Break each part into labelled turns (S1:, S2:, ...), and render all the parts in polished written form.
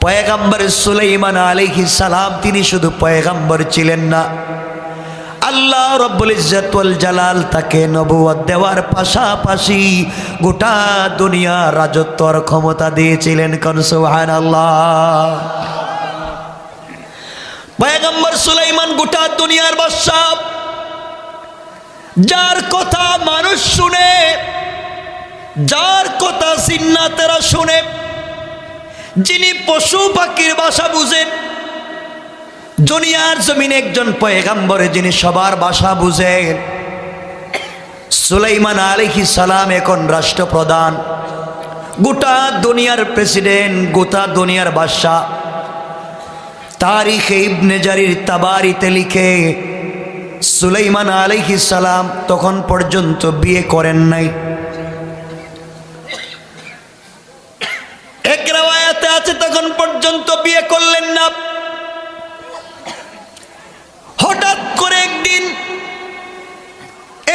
S1: পয়গম্বর সুলাইমান আলাইহিস সালাম তিনি শুধু পয়গম্বর ছিলেন না, আল্লাহ রব্বুল ইজ্জত ওয়াল জালাল তাকে নবুয়ত দেওয়ার পাশাপাশি গোটা দুনিয়া রাজত্বর ক্ষমতা দিয়েছিলেন। কোন সুবহানাল্লাহ। পয়গম্বর সুলাইমান গোটা দুনিয়ার বাদশা, যার কথা মানুষ শুনে, যার কথা জিন্নাতেরা শুনে, যিনি পশু পাখির ভাষা বুঝেন, দুনিয়ার জমিনে একজন পয়গম্বর যিনি সবার ভাষা বুঝেন। সুলাইমান আলাইহিস সালাম এখন রাষ্ট্রপ্রধান, গোটা দুনিয়ার প্রেসিডেন্ট, গোটা দুনিয়ার বাদশা। তারিখে ইবনে জারির তাবারিতে লিখে সুলাইমান আলাইহিস সালাম তখন পর্যন্ত বিয়ে করেন নাই। এক রাওয়ায়াতে আছে তখন পর্যন্ত বিয়ে করলেন না। হঠাৎ করে একদিন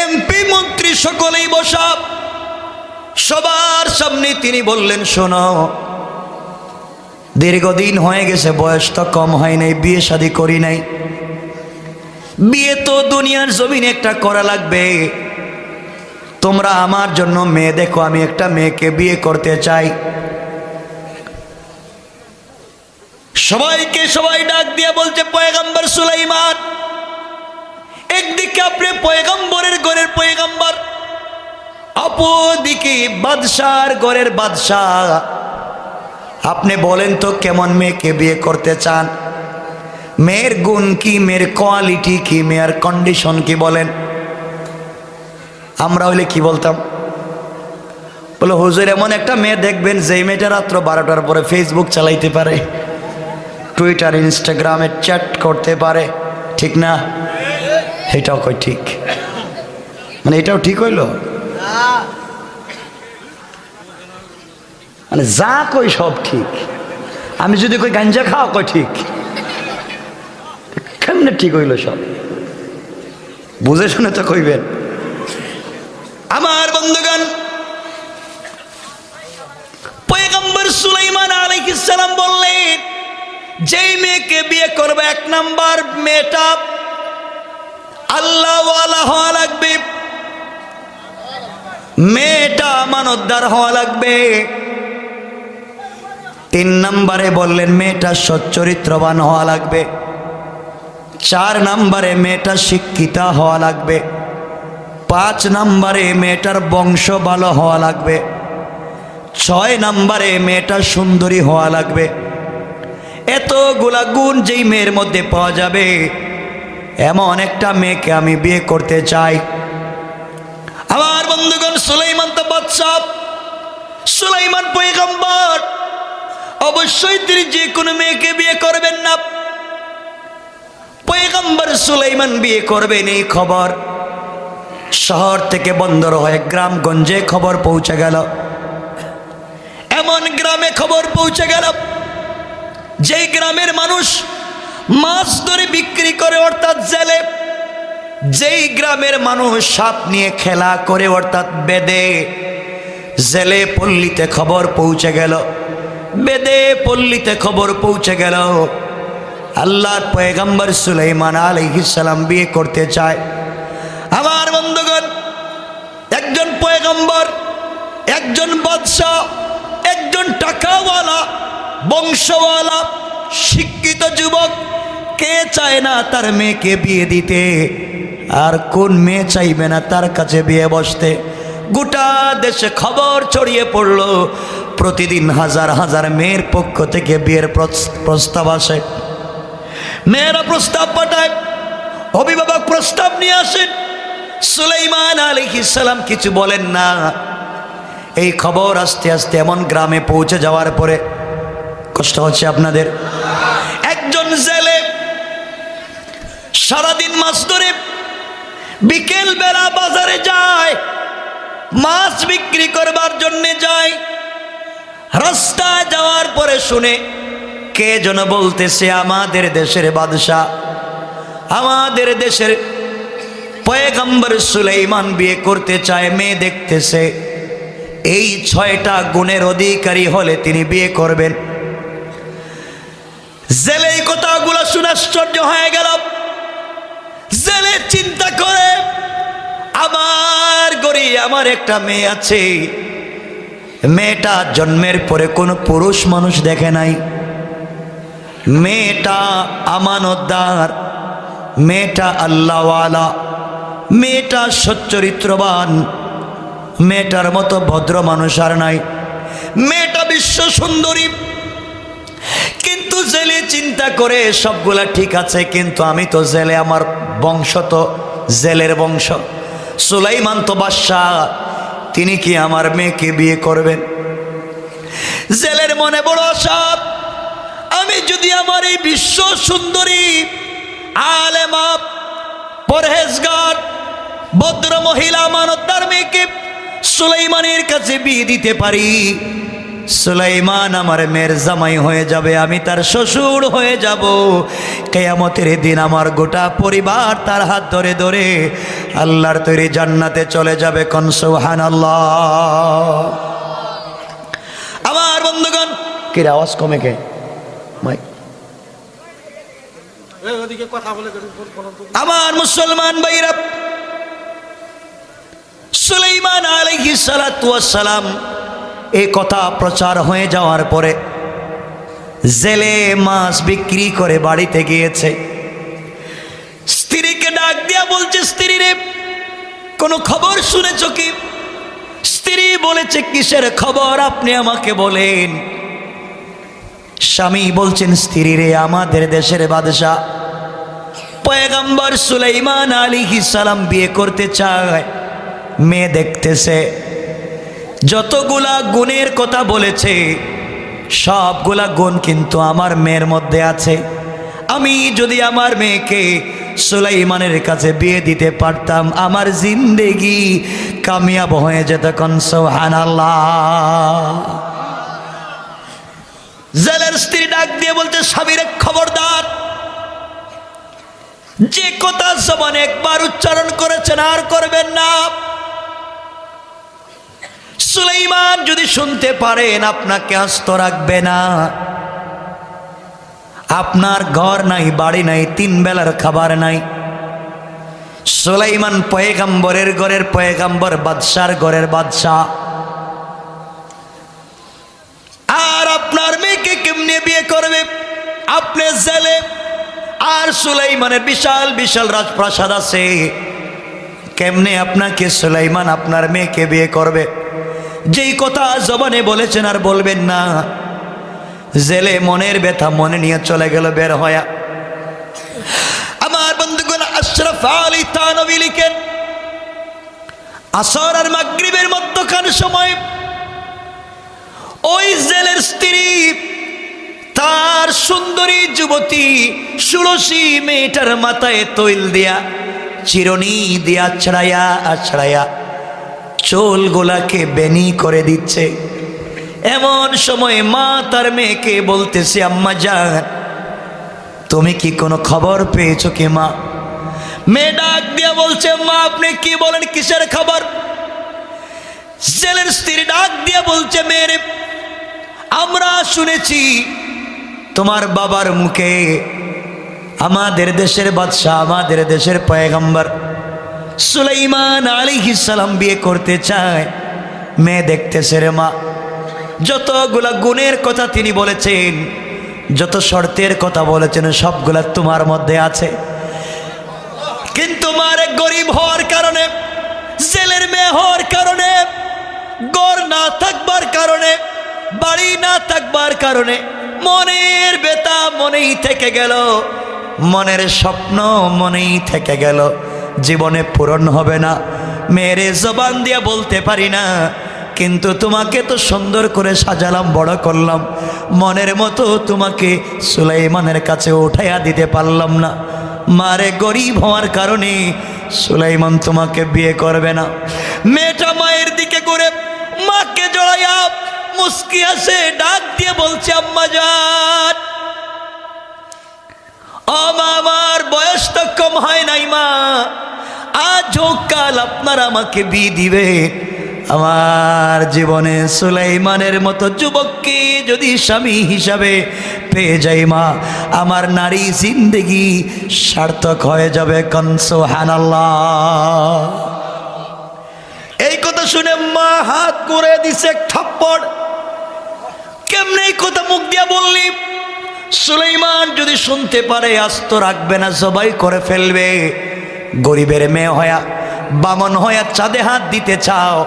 S1: এমপি মন্ত্রী সকলেই বসা, সবার সামনে তিনি বললেন, শোনো, দীর্ঘদিন হয়ে গেছে, বয়স তো কম হয় নাই, বিয়ে শাদী করি নাই, বিয়ে তো দুনিয়ার জমিনে একটা করা লাগবে। তোমরা আমার জন্য মেয়ে দেখো, আমি একটা মেয়েকে বিয়ে করতে চাই। সবাইকে সবাই ডাক দিয়ে বলছে, পয়গম্বর সুলাইমান, একদিকে আপনি পয়গম্বরের ঘরের পয়গম্বর, অপরদিকে বাদশার ঘরের বাদশাহ, আপনি বলেন তো কেমন মেয়েকে বিয়ে করতে চান? মেয়ের গুণ কি, মেয়ের কোয়ালিটি কি, মেয়ের কন্ডিশন কি বলেন। আমরা হইলে কি বলতাম? বলে, হুজুর এমন একটা মেয়ে দেখবেন যে মেয়েটা রাত্র 12টার পরে ফেসবুক চালাইতে পারে, টুইটার ইনস্টাগ্রামে চ্যাট করতে পারে, ঠিক না? এটাও কই ঠিক? মানে এটাও ঠিক হইল? মানে যা কই সব ঠিক। আমি যদি কই গাঞ্জা খাওয়া, কই ঠিক? কেমনে ঠিক হইল সব? বুঝে শুনে তো কইবেন। আমার বন্ধুগণ, পয়গম্বর সুলাইমান আলাইহিস সালাম বললেন, যেই মেয়েকে বিয়ে করবে, এক নাম্বার মেয়েটা আল্লাহ ওয়ালা হওয়া লাগবে, মেয়েটা আমানতদার হওয়া লাগবে। 3 নম্বরে বললেন মেয়েটা সচ্চরিত্রবান হওয়া লাগবে। 4 নম্বরে মেয়েটা শিক্ষিতা হওয়া লাগবে। 5 নম্বরে মেয়েটার বংশ ভালো হওয়া লাগবে। 6 নম্বরে মেয়েটা সুন্দরী হওয়া লাগবে। এতগুলা গুণ যেই মেয়ের মধ্যে পাওয়া যাবে, এমন একটা মেয়েকে আমি বিয়ে করতে চাই। আমার বন্ধুগণ, সুলাইমান তো বাদশা, সুলাইমান পয়গম্বর, অবশ্যই তিনি যে কোনো মেয়েকে বিয়ে করবেন না। পয়গম্বর সুলাইমান বিয়ে করবেন, এই খবর শহর থেকে বন্দর হয়ে গ্রামগঞ্জে খবর পৌঁছে গেল। এমন গ্রামে খবর পৌঁছে গেল যেই গ্রামের মানুষ মাছ ধরে বিক্রি করে, অর্থাৎ জেলে। যেই গ্রামের মানুষ সাপ নিয়ে খেলা করে, অর্থাৎ বেদে। জেলে পল্লীতে খবর পৌঁছে গেল, বেদে পল্লীতে খবর পৌঁছে গেল, আল্লাহর পয়গম্বর সুলাইমান আলাইহিস সালাম বিয়ে করতে চায়। আমার বন্ধুগণ, একজন পয়গম্বর, একজন বাদশা, একজন টাকাওয়ালা, বংশওয়ালা, শিক্ষিত যুবক, কে চায় না তার মেয়েকে বিয়ে দিতে? আর কোন মেয়ে চাইবে না তার কাছে বিয়ে বসতে? গোটা দেশে খবর ছড়িয়ে পড়ল, প্রতিদিন হাজার হাজার মেয়ের পক্ষ থেকে বিয়ের প্রস্তাব আসে। মেয়েরা প্রস্তাব পাঠায়, অভিভাবক প্রস্তাব নিয়ে আসেন। সুলাইমান আলাইহিস সালাম কিছু বলেন না। এই খবর আস্তে আস্তে এমন গ্রামে পৌঁছে যাওয়ার পরে, কষ্ট হচ্ছে আপনাদের? একজন জেলে সারাদিন মাছ ধরে বিকেল বেলা বাজারে যায়, মাছ বিক্রি করবার জন্য যায়। রাস্তায় যাওয়ার পরে শুনে কে যেন বলতেছে, আমাদের দেশের বাদশা, আমাদের দেশের পয়গম্বর সুলাইমান বিয়ে করতে চায়, মেয়ে দেখতেছে, এই 6টা গুণের অধিকারী হলে তিনি বিয়ে করবেন। কথাগুলো শুনে আশ্চর্য হয়ে গেল। জেলে চিন্তা করে, আমার ঘরে আমার একটা মেয়ে আছে, মেয়েটা জন্মের পরে কোনো পুরুষ মানুষ দেখে নাই, মেয়েটা আমানতদার, মেয়েটা আল্লাহওয়ালা, মেয়েটা সচ্চরিত্রবান, মেয়েটার মতো ভদ্র মানুষ আর নাই, মেয়েটা বিশ্ব সুন্দরী। কিন্তু জেলে চিন্তা করে সবগুলা ঠিক আছে, কিন্তু আমি তো জেলে, আমার বংশ তো জেলের বংশ, সুলাইমান তো বাদশাহ, তিনি কি আমার মেয়েকে বিয়ে করবেন? জেলের মনে বড় আশা, আমি যদি আমার এই বিশ্ব সুন্দরী আলেমা পরহেজগার ভদ্র মহিলা আমানতদার মেয়েকে সুলাইমানের কাছে বিয়ে দিতে পারি, সুলাইমান আমার মেয়ের জামাই হয়ে যাবে, আমি তার শ্বশুর হয়ে যাব। কিয়ামতের দিন আমার গোটা পরিবার তার হাত ধরে ধরে আল্লাহর তৈরি জান্নাতে চলে যাবে। কোন সুবহানাল্লাহ। আমার বন্ধুগণ, কি আওয়াজ কমে কে মাইক? আমার মুসলমান ভাইরা, সুলাইমান আলাইহিস সালাতু ওয়াস সালাম এই কথা প্রচার হয়ে যাওয়ার পরে জেলে মাছ বিক্রি করে বাড়িতে গিয়েছে। স্ত্রীকে ডাক দিয়া বলছে, স্ত্রী রে, কোনো খবর শুনেছ কি? স্ত্রী বলেছে, কিসের খবর আপনি আমাকে বলেন। স্বামী বলছেন, স্ত্রী রে, আমাদের দেশের বাদশাহ পয়গম্বর সুলাইমান আলাইহিস সালাম বিয়ে করতে চায়, মেয়ে দেখতেছে, যতগুলা গুণের কথা বলেছে সবগুলা গুণ কিন্তু আমার মেয়ের মধ্যে আছে। আমি যদি আমার মেয়েকে সুলাইমানের কাছে বিয়ে দিতে পারতাম, আমার জিন্দেগি কামিয়াব হয়ে যেত। কোন সুবহানাল্লাহ। জেলের স্ত্রী ডাক দিয়ে বলতে, স্বামীরে খবরদার, যে কথা জবানে একবার উচ্চারণ করেছেন আর করবেন না। সুলাইমান যদি শুনতে পারেন আপনাকে আস্ত রাখবে না। আপনার ঘর নাই, বাড়ি নাই, 3 বেলার খাবার নাই। সুলাইমান পয়গম্বরের ঘরের পয়গম্বর, বাদশার ঘরের বাদশাহ। আর আপনার মেয়েকে কেমনে বিয়ে করবে? আপনি জেলে, আর সুলাইমানের বিশাল বিশাল রাজপ্রাসাদ আছে, কেমনে আপনাকে সুলাইমান আপনার মেয়েকে বিয়ে করবে? যেই কথা জবানে বলেছেন আর বলবেন না। জেলে মনের ব্যথা মনে নিয়ে চলে গেল বের হয়া। আমার বন্ধুগণ, আশরাফ আলী থানভী লিখেন, আসর আর মাগরিবের মধ্যখান সময় ওই জেলের স্ত্রী তার সুন্দরী যুবতী ষোড়শী মেয়েটার মাথায় তৈল দিয়া, চিরুনি দিয়া আছড়াইয়া আছড়াইয়া চুলগুলাকে বেনি করে দিচ্ছে। এমন সময় মা তার মেয়েকে বলতেছে, আম্মা জান, তুমি কি কোনো খবর পেয়েছো কি মা? মেয়ে ডাক দিয়া বলছে, মা আপনি কি বলেন, কিসের খবর? জেলের স্ত্রী ডাক দিয়া বলছে, মেয়ে, আমরা শুনেছি তোমার বাবার মুখে আমাদের দেশের বাদশাহ, আমাদের দেশের পয়গম্বর সুলাইমান আলাইহিস সালাম বিয়ে করতে চায়। মেয়ে দেখতেছে রে মা, যতগুলা গুণের কথা তিনি বলেছেন, যত শর্তের কথা বলেছেন, সবগুলা তোমার মধ্যে আছে। কিন্তু মারে গরিব হওয়ার কারণে, জেলের মেয়ে হওয়ার কারণে, ঘর না থাকবার কারণে, বাড়ি না থাকবার কারণে মনের ব্যথা মনেই থেকে গেল, মনের স্বপ্ন মনেই থেকে গেল, জীবনে পূরণ হবে না। মেয়েরে জবান দিয়া বলতে পারি না, কিন্তু তোমাকে তো সুন্দর করে সাজালাম, বড় করলাম, মনের মতো তোমাকে সুলাইমানের কাছে উঠাইয়া দিতে পারলাম না। মারে গরিব হওয়ার কারণে সুলাইমান তোমাকে বিয়ে করবে না। মেয়েটা মায়ের দিকে ঘুরে মাকে জড়াইয়া মুস্কি আসে, ডাক দিয়ে বলছে, আম্মা জান, ও মা, আমার বয়স তো কম হয় নাই মা, আজ হোক কাল আপনারা আমাকে বিয়ে দিবে, আমার জীবনে সুলাইমানের মতো যুবককে যদি স্বামী হিসাবে পেয়ে যাই মা, আমার নারী জিন্দেগি সার্থক হয়ে যাবে। কোন সুবহানাল্লাহ। এই কথা শুনে মা হাত করে দিছে থাপ্পড়। কেমনে এই কথা মুখ দিয়া বললি? সুলাইমান যদি শুনতে পারে আস্ত রাখবে না, জবাই করে ফেলবে। গরিবের মেয়ে হয়া, বামন হয়া চাঁদে হাত দিতে চাও?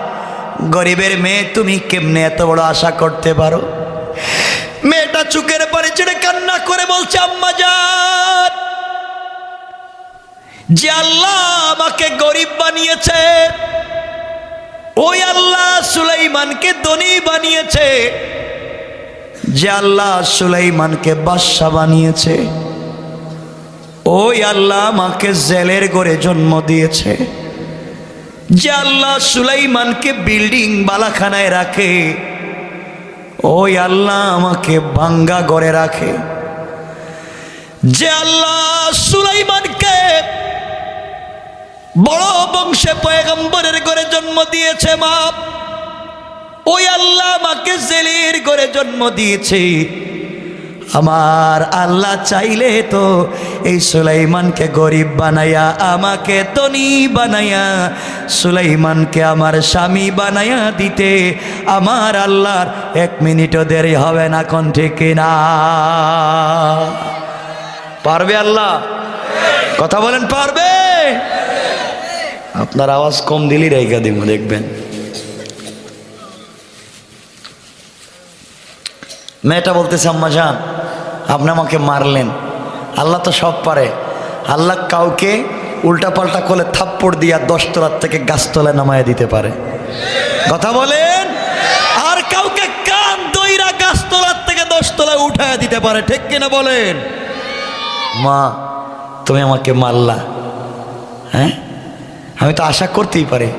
S1: গরিবের মেয়ে তুমি কেমনে এত বড় আশা করতে পারো? মেয়েটা চুকের পানি ছেড়ে কান্না করে বলছে, আম্মা জান, যে আল্লাহ আমাকে গরিব বানিয়েছে, ওই আল্লাহ সুলাইমানকে ধনী বানিয়েছে। যে আল্লাহ সুলাইমানকে বাদশা বানিয়েছে, ওই আল্লাহ আমাকে জেলের ঘরে জন্ম দিয়েছে। যে আল্লাহ সুলাইমানকে বিল্ডিং বালাখানায় রাখে, ওই আল্লাহ আমাকে ভাঙ্গা ঘরে রাখে। যে আল্লাহ সুলাইমানকে বড় বংশে পয়গম্বরের ঘরে জন্ম দিয়েছে মা, ওই আল্লাহ আমাকে জেলের ঘরে জন্ম দিয়েছে। আমার আল্লাহ চাইলে তো এই সুলাইমানকে গরিব বানায়া আমাকে ধনী বানায়া সুলাইমানকে আমার স্বামী বানায়া দিতে আমার আল্লাহর 1 মিনিটও দেরি হবে না। কোন ঠিক না? পারবে আল্লাহ? কথা বলেন, পারবে? আপনার আওয়াজ কম দিলেই রেখা দিব, দেখবেন। মেয়েটা বলতেছে, আম্মা জান, আপনি আমাকে মারলেন, আল্লাহ তো সব পারে। আল্লাহ কাউকে উল্টাপাল্টা করে থাপ্পড় দিয়া 10 তলার থেকে গাছতলায় নামায় দিতে পারে। কথা বলেন। আর কাউকে কান দইরা গাছতলার থেকে 10 তলায় উঠায় দিতে পারে। ঠিক কিনা বলেন? মা, তুমি আমাকে মারলা, হ্যাঁ, আমি তো আশা করতেই পারি,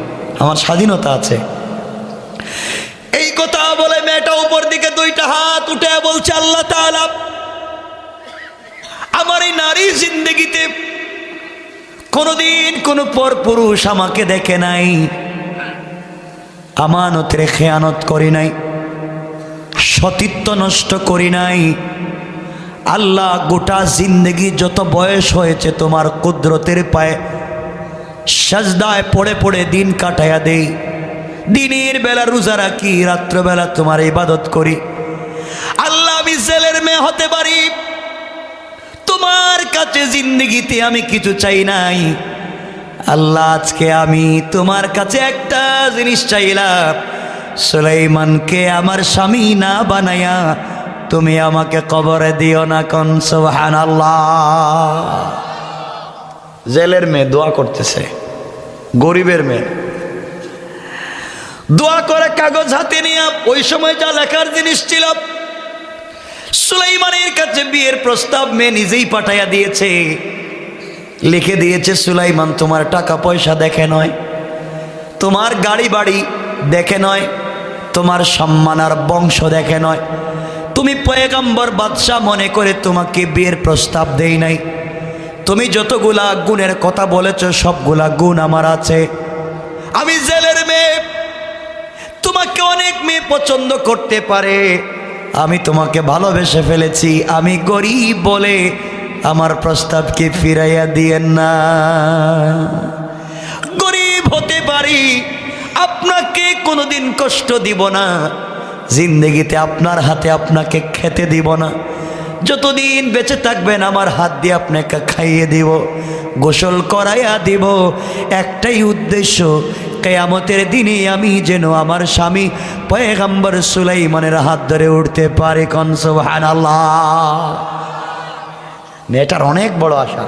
S1: আমার স্বাধীনতা আছে। এই কথা বলে মেয়েটা উপর দিকে 2টা হাত উঠে বলছে, আল্লাহ তাআলা আমার এই নারী জিন্দেগিতে কোনোদিন কোনো পর পুরুষ আমাকে দেখে নাই, আমানতের খেয়ানত করি নাই, সতীত্ব নষ্ট করি নাই। আল্লাহ গোটা জিন্দেগি যত বয়স হয়েছে তোমার কুদরতের পায়ে সাজদায় পড়ে পড়ে দিন কাটায়া দেই। দিনের বেলা রোজা রাখি, রাত্রবেলা তোমার ইবাদত করি। আল্লাহ, আমি জেলের মেয়ে হতে পারি, তোমার কাছে জিন্দেগিতে আমি কিছু চাই নাই। আল্লাহ, আজকে আমি তোমার কাছে একটা জিনিস চাইলাম, সুলাইমানকে আমার স্বামী না বানায়া তুমি আমাকে কবরে দিও না। কোন সুবহানাল্লাহ। জেলের মেয়ে দোয়া করতেছে, গরিবের মেয়ে দোয়া করে কাগজ হাতে নিয়ে। ওই সময় যা লেখার জিনিস ছিল, সুলাইমানের কাছে বিয়ের প্রস্তাব মেয়ে নিজেই পাঠাইয়া দিয়েছে। লিখে দিয়েছে, সুলাইমান তোমার টাকা পয়সা দেখে নয়, তোমার গাড়ি বাড়ি দেখে নয়, তোমার সম্মান আর বংশ দেখে নয়, তুমি পয়গম্বর বাদশা মনে করে তোমাকে বিয়ের প্রস্তাব দেই নাই। তুমি যতগুলা গুণের কথা বলেছ সবগুলা গুণ আমার আছে। আমি জেলের মেয়ে, তোমাকে অনেক মেয়ে পছন্দ করতে পারে, আমি তোমাকে ভালোবেসে ফেলেছি। আমি গরিব বলে আমার প্রস্তাবকে ফিরাইয়া দিয়েন না। গরিব হতে পারি, আপনাকে কোনোদিন কষ্ট দিব না, জিন্দেগিতে আপনার হাতে আপনাকে খেতে দিব না। যতদিন বেঁচে থাকবেন আমার হাত দিয়ে আপনাকে খাইয়ে দিব, গোসল করাইয়া দিব। একটাই উদ্দেশ্য, কিয়ামতের দিনে আমি যেন আমার স্বামী পয়গম্বর সুলাইমানের হাত ধরে উঠতে পারি। কোন সুবহানাল্লাহ। মেয়েটার অনেক বড় আশা,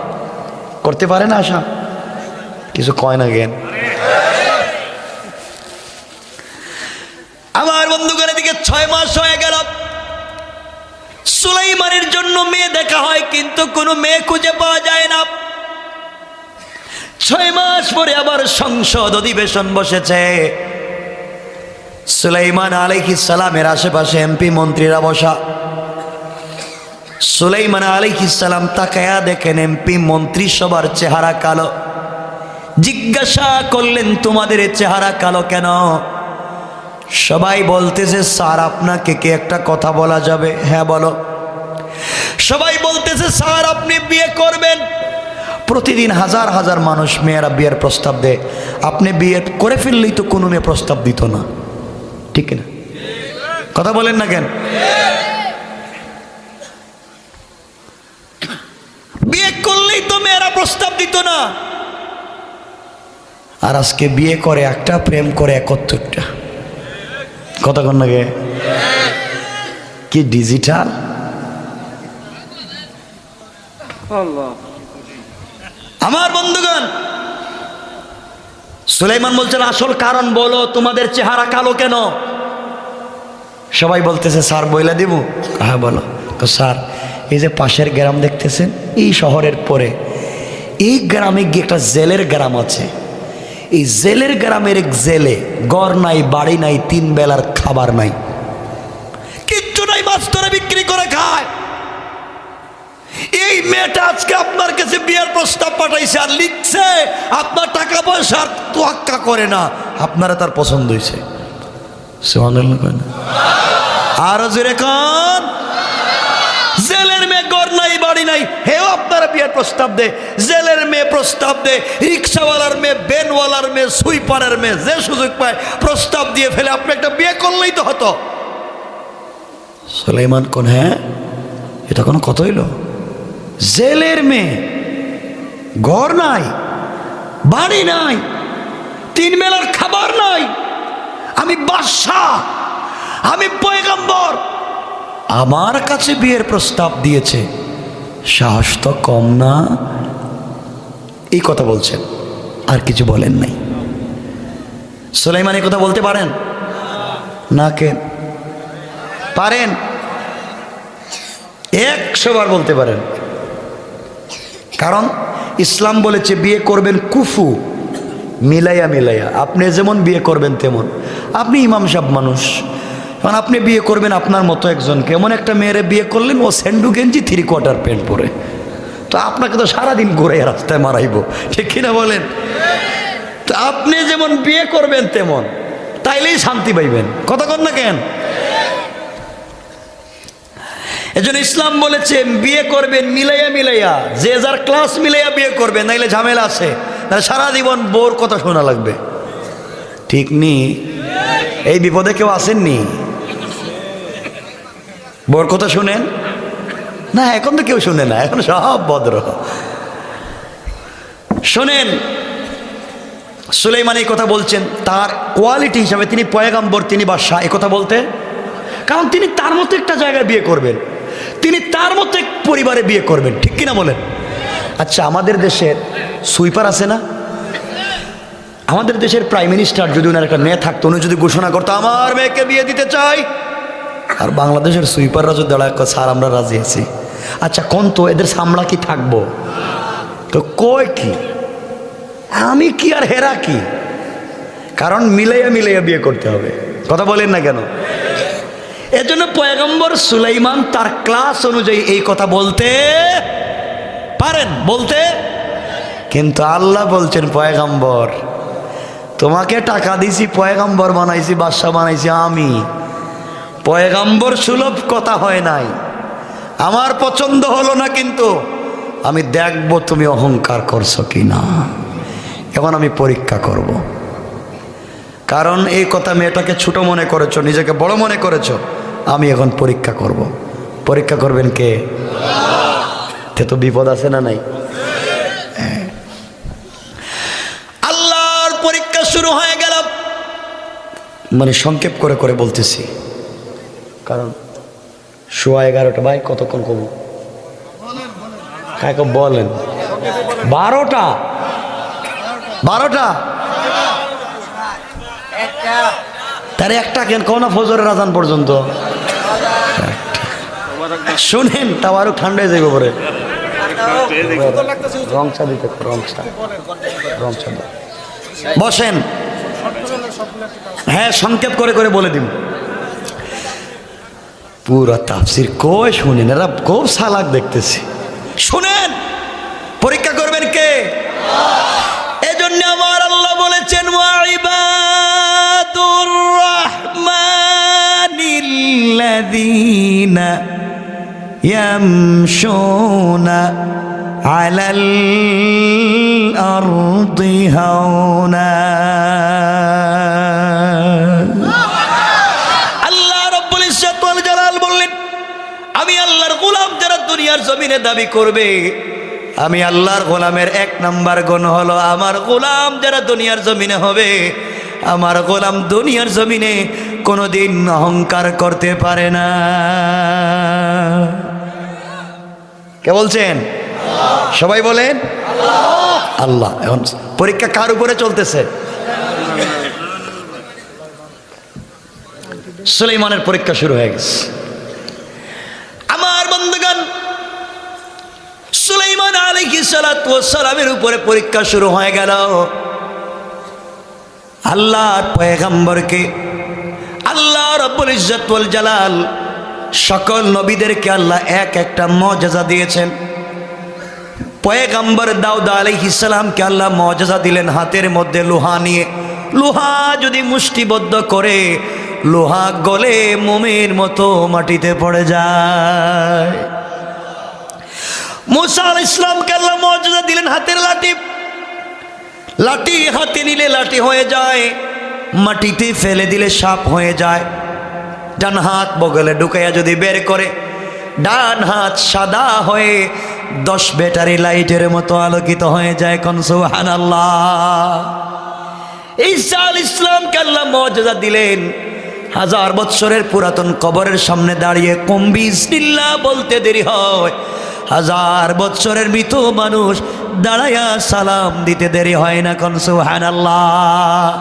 S1: করতে পারে না আশা, কিছু কয় না জ্ঞান। আমার বন্ধুগণ, এদিকে 6 মাস হয়ে গেল, সুলাইমানের জন্য মেয়ে দেখা হয় কিন্তু কোনো মেয়ে খুঁজে পাওয়া যায় না। 6 মাস পরে আবার সংসদ অধিবেশন বসেছে। সুলাইমান আলাইহিস সালামের আশেপাশে এমপি মন্ত্রীরা বসা। সুলাইমান আলাইহিস সালাম তাকায়া দেখেন এমপি মন্ত্রী সবার চেহারা কালো। জিজ্ঞাসা করলেন, তোমাদের চেহারা কালো কেন? সবাই বলতেছে স্যার আপনাকে কে একটা কথা বলা যাবে? হ্যাঁ বলো। সবাই বলতেছে স্যার আপনি বিয়ে করবেন। প্রতিদিন হাজার হাজার মানুষ মেয়েরা বিয়ের প্রস্তাব দেয়, আপনি বিয়ে করে ফেললেই তো কোনো মেয়ে প্রস্তাব দিত না, ঠিক না? কথা বলেন না কেন? বিয়ে করলেই তো মেয়েরা প্রস্তাব দিত না, আর আজকে বিয়ে করে একটা, প্রেম করে 71টা। কথা কন নাকি? কি ডিজিটাল! আমার বন্ধুগণ, সুলাইমান বলছেন আসল কারণ বলো, তোমাদের চেহারা কালো কেন? সবাই বলতেছে স্যার বইলা দিব। হ্যাঁ বলো। তো স্যার এই যে পাশের গ্রাম দেখতেছেন, এই শহরের পরে এই গ্রামে গিয়ে একটা জেলের গ্রাম আছে, এই জেলের গ্রামের এক জেলে ঘর নাই, বাড়ি নাই, 3 বেলার খাবার নাই, কিচ্ছু নাই, মাছ ধরে বিক্রি করে খায়। এই মেয়েটা আজকে আপনার কাছে বিয়ের প্রস্তাব পাঠাইছে আর লিখছে আপনার টাকা পয়সা তোয়াক্কা করে না, আপনারা তার পছন্দ হয়েছে। আর জোরে কান। জেলের মেয়ে ঘর নাই, বাড়ি নাই, হেও আপনারা বিয়ের প্রস্তাব দে। জেলের মেয়ে প্রস্তাব দে, রিক্সাওয়ালার মেয়ে, বেনওয়ালার মেয়ে, সুইপারের মেয়ে, যে সুযোগ পায় প্রস্তাব দিয়ে ফেলে। আপনি একটা বিয়ে করলেই তো হতো। সুলাইমান কোন? হ্যাঁ, এটা কোনো কথা হইল? জেলের মেয়ে, ঘর নাই, বাড়ি নাই, 3 বেলার খাবার নাই, আমি বাদশাহ, আমি পয়গম্বর, আমার কাছে বিয়ের প্রস্তাব দিয়েছে, সাহস তো কম না? এই কথা বলছেন, আর কিছু বলেন নাই। সুলাইমান এই কথা বলতে পারেন না? কেন পারেন? 100 বার বলতে পারেন। কারণ ইসলাম বলেছে বিয়ে করবেন কুফু, মিলাইয়া মিলাইয়া। আপনি যেমন বিয়ে করবেন তেমন। আপনি ইমাম সাহেব মানুষ, কারণ আপনি বিয়ে করবেন আপনার মতো একজনকে, এমন একটা মেয়েরে বিয়ে করলেন ও স্যান্ডু গেঞ্জি 3/4 প্যান্ট পরে, তো আপনাকে তো সারাদিন ঘুরে রাস্তায় মারাইব, ঠিক কিনা বলেন? তো আপনি যেমন বিয়ে করবেন তেমন, তাইলেই শান্তি পাইবেন। কথা কন না কেন? এজন্য ইসলাম বলেছে বিয়ে করবেন মিলাইয়া মিলাইয়া, যে যার ক্লাস মিলাইয়া বিয়ে করবেন, নাইলে ঝামেলা আছে, তাহলে সারা জীবন বোর কথা শোনা লাগবে, ঠিক নি? এই বিপদে কেউ আসেননি? বোর কথা শুনেন না? এখন তো কেউ শুনে না, এখন সব ভদ্র। শোনেন, সুলাইমান এই কথা বলছেন তার কোয়ালিটি হিসাবে, তিনি পয়গম্বর, তিনি বাদশাহ, এই কথা বলতে, কারণ তিনি তার মতো একটা জায়গায় বিয়ে করবেন, তিনি তার মতো এক পরিবারে বিয়ে করবেন, ঠিক কিনা বলেন? আচ্ছা, আমাদের দেশের সুইপার আছে না? আমাদের দেশের প্রাইম মিনিস্টার যদি ওনার একটা মেয়ে থাকতো, উনি যদি ঘোষণা করতো আমার মেয়েকে বিয়ে দিতে চাই, আর বাংলাদেশের সুইপাররা যদি দাঁড়ায় স্যার আমরা রাজি আছি, আচ্ছা কোন তো এদের সামলা কি থাকবো? তো কয় কি আমি কি আর হেরা কি? কারণ মিলাইয়া মিলাইয়া বিয়ে করতে হবে। কথা বলেন না কেন? এজন্য পয়গম্বর সুলাইমান তার ক্লাস অনুযায়ী এই কথা বলতে পারেন, বলতে। কিন্তু আল্লাহ বলছেন পয়গম্বর তোমাকে টাকা দিছি, পয়গম্বর বানাইছি, বাদশা বানাইছি আমি। পয়গম্বর সুলভ কথা হয় নাই, আমার পছন্দ হলো না, কিন্তু আমি দেখব তুমি অহংকার করছো কি না, এখন আমি পরীক্ষা করব। কারণ এই কথা মেয়েটাকে ছোট মনে করেছো, নিজেকে বড় মনে করেছো, আমি এখন পরীক্ষা করব। পরীক্ষা করবেন কে? তে তো বিপদ আছে না নাই? আল্লাহর পরীক্ষা শুরু হয়ে গেল। মানে সংক্ষেপ করে করে বলতেছি, কারণ 11:15 ভাই, কতক্ষণ কমো কাকে বলেন? 12টা তার একটা কেন কোন ফজরের আজান পর্যন্ত শুনেন, তাও আরো ঠান্ডা হয়ে যাবে পরে। রং চা দিতে, রং চা বসেন। হ্যাঁ, সংক্ষেপ করে করে বলে দিন। পুরো তাফসির কই শুনেন, এরা খুব সালাক দেখতেছি। শুনেন, পরীক্ষা করবেন কে? এজন্য আমার আল্লাহ বলেছেন ওয়া ইবাদুর রহমান আল্লাযীনা ইয়ামশুনা আলাল আরদি হাওনা। আল্লাহ রাব্বুল ইজ্জত ওয়াল জালাল বললেন, আমি আল্লাহর গোলাম যারা দুনিয়ার জমিনে দাবি করবে, আমি আল্লাহর গোলামের এক নাম্বার গুণ হলো, আমার গোলাম যারা দুনিয়ার জমিনে হবে, আমার গোলাম দুনিয়ার জমিনে কোনোদিন অহংকার করতে পারে না। কে বলছেন? সবাই বলেন আল্লাহ। এখন পরীক্ষা কার উপরে চলতেছে? সুলাইমানের পরীক্ষা শুরু হয়ে গেছে। আমার বন্ধুগণ, সুলাইমান আলাইহিস সালাতু ওয়াস সালামের উপরে পরীক্ষা শুরু হয়ে গেল। আল্লাহর পয়গম্বরকে আল্লাহ রাব্বুল ইজ্জত ওয়াল জালাল সকল নবীদেরকে আল্লাহ এক একটা মুজিজা দিয়েছেন। পয়গম্বর দাউদ আলাইহিস সালামকে আল্লাহ মুজিজা দিলেন হাতের মধ্যে লোহা নিয়ে। লোহা যদি মুষ্টিবদ্ধ করে, লোহা গলে মোমের মতো মাটিতে পড়ে যায়। মুসা আলাইহিস সালামকে আল্লাহ মুজিজা দিলেন হাতের লাঠি। লাঠি হাতে নিলে লাঠি হয়ে যায়, মাটিতে ফেলে দিলে সাপ হয়ে যায়। ডান হাত বগলে ঢুকাইয়া যদি বের করে, ডান হাত সাদা হয়ে 10 ব্যাটারি লাইটের মতো আলোকিত হয়ে যায়। কোন সুবহানাল্লাহ। ঈসা আলাইহিস সালামকে আল্লাহ মুজিজা দিলেন। 1000 বছরের পুরাতন কবরের সামনে দাঁড়িয়ে কুম বিসমিল্লাহ বলতে দেরি হয়, 1000 বছরের মৃত মানুষ দাঁড়ায়া সালাম দিতে দেরি হয় না। কোন সুবহানাল্লাহ।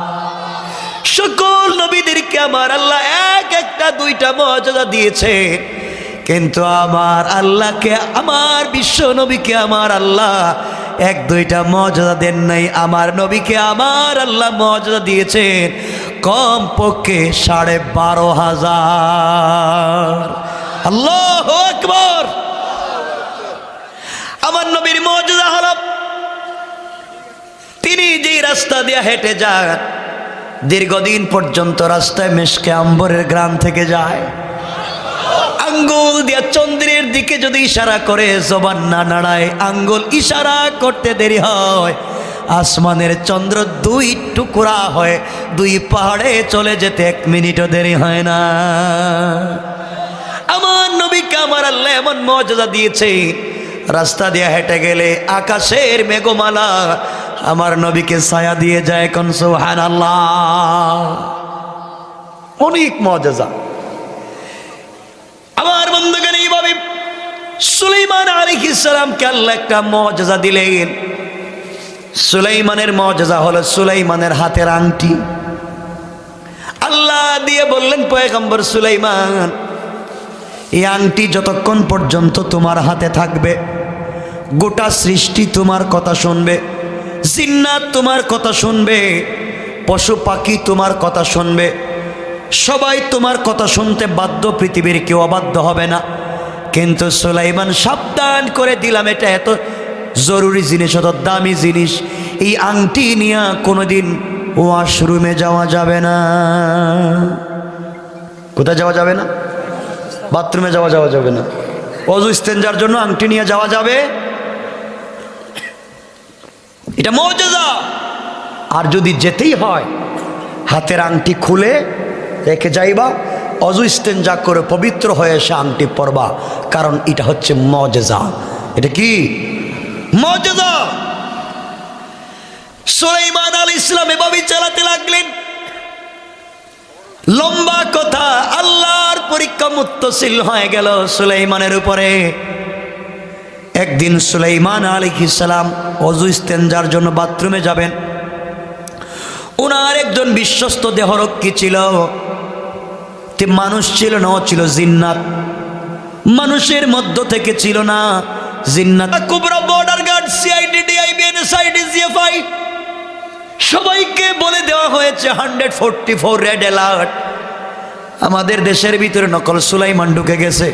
S1: সকল নবীদেরকে আমার আল্লাহ এক একটা দুইটা মুজিজা দিয়েছে, কিন্তু আমার আল্লাহকে, আমার বিশ্ব নবীকে আমার আল্লাহ এক দুইটা মুজিজা দেন নাই। আমার নবীকে আমার আল্লাহ মুজিজা দিয়েছেন কম পক্ষে 12,500। আল্লাহু আকবার। আমার নবীর মুজিজা হলো তিনি যে রাস্তা দিয়ে হেঁটে যান, দীর্ঘদিন পর্যন্ত রাস্তায় মেশকে আম্বরের গ্রাম থেকে যায়। আঙ্গুল দিয়া চন্দ্রের দিকে যদি ইশারা করে, জবান না নাড়ায়, আঙ্গুল ইশারা করতে দেরি হয়, আসমানের চন্দ্র 2 টুকরা হয়, 2 পাহাড়ে চলে যেতে 1 মিনিটও দেরি হয় না। আমার নবীকে আমার আল্লাহ এমন মুজিজা দিয়েছে, রাস্তা দিয়ে হেঁটে গেলে আকাশের মেঘমালা আমার নবীকে ছায়া দিয়ে যায়। কোন সুবহানাল্লাহ। অনেক মুজিজা। আমার বন্ধুগণ, এইভাবে সুলাইমান আলাইহিস সালামকে আল্লাহ একটা মুজিজা দিলেন। সুলাইমানের মুজিজা হলো সুলাইমানের হাতের আংটি। আল্লাহ দিয়ে বললেন, পয়গম্বর সুলাইমান, এই আংটি যতক্ষণ পর্যন্ত তোমার হাতে থাকবে, গোটা সৃষ্টি তোমার কথা শুনবে, জিন্নাত তোমার কথা শুনবে, পশু পাখি তোমার কথা শুনবে, সবাই তোমার কথা শুনতে বাধ্য, পৃথিবীর কেউ অবাধ্য হবে না। কিন্তু সুলাইমান, সাবধান করে দিলাম, এটা এত জরুরি জিনিস, অত দামি জিনিস, এই আংটি নিয়ে কোনোদিন ওয়াশরুমে যাওয়া যাবে না। কোথায় যাওয়া যাবে না? বাথরুমে যাওয়া যাবে না। অজু ইস্তেঞ্জার জন্য আংটি নিয়ে যাওয়া যাবে, এটা মুজিজা। আর যদি যেতেই হয়, হাতের আংটি খুলে রেখে যাইবা, অজু ইস্তেঞ্জা করে পবিত্র হয়ে এসে আংটি পরবা, কারণ এটা হচ্ছে মুজিজা। এটা কি মুজিজা? সুলাইমান আলাইহিস সালাম এভাবে চালাতে লাগলেন। লম্বা কথা, আল্লাহর পরীক্ষা মুত্তাসিল হয়ে গেল সুলাইমানের উপরে। একদিন সুলাইমান আলাইহিস সালাম ওযু ইস্তেঞ্জার জন্য বাথরুমে যাবেন। ওনার একজন বিশ্বস্ত দেহরক্ষী ছিল, তে মানুষ ছিল না, ছিল জিন্নাত। মানুষের মধ্য থেকে ছিল না, Jinnat. Kubra border guard, CID, DIB, NSID, GFI সবাইকে বলে দেওয়া হয়েছে 144 রেড অ্যালার্ট। আমাদের দেশের ভিতরে নকল সুলাইমান ঢুকে গেছে,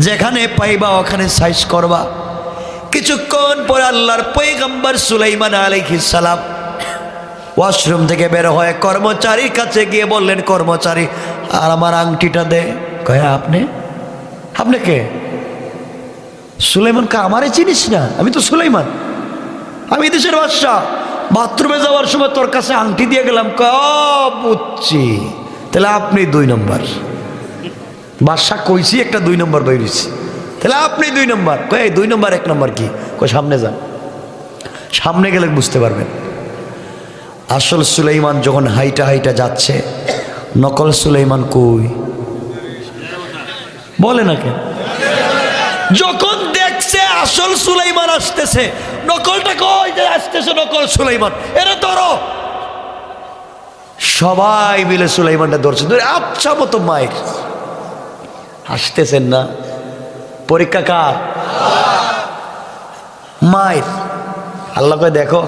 S1: যেখানে পাইবা ওখানে সাইজ করবা। কিছুক্ষণ পরে আল্লাহর পয়গম্বর সুলাইমান আলাইহিস সালাম ওয়াশরুম থেকে বের হয়ে কর্মচারীর কাছে গিয়ে বললেন, কর্মচারী, আর আমার আংটিটা দে। কয় আপনি আপনি কে? সুলাইমান কা আমারে চিনিস না? আমি তো সুলাইমান, আমি দেশের বাদশা। বাথরুমে যাওয়ার সময় তোর কাছে আংটি দিয়ে গেলাম। বুঝছি, তাহলে আপনি 2 নম্বর। বাদশা কইছি একটা 2 নম্বর বেরিয়েছি, তাহলে আপনি 2 নম্বর। কয় 2 নম্বর 1 নম্বর কি? কয় সামনে যান, সামনে গেলে বুঝতে পারবেন। আসল সুলাইমান যখন হাইটা হাইটা যাচ্ছে, নকল সুলাইমান কই বলে না কেন? যখন দেখছে আসল সুলাইমান আসতেছে, নকলটা কই যে আসতেছে? নকল সুলাইমান, এরা ধরো। সবাই মিলে সুলাইমানটা ধরছে, ধরে আচ্ছা মতো মায়ের। আসতেছেন না? পরীক্ষা কার? মায়ের। আল্লাহ কয় দেখো,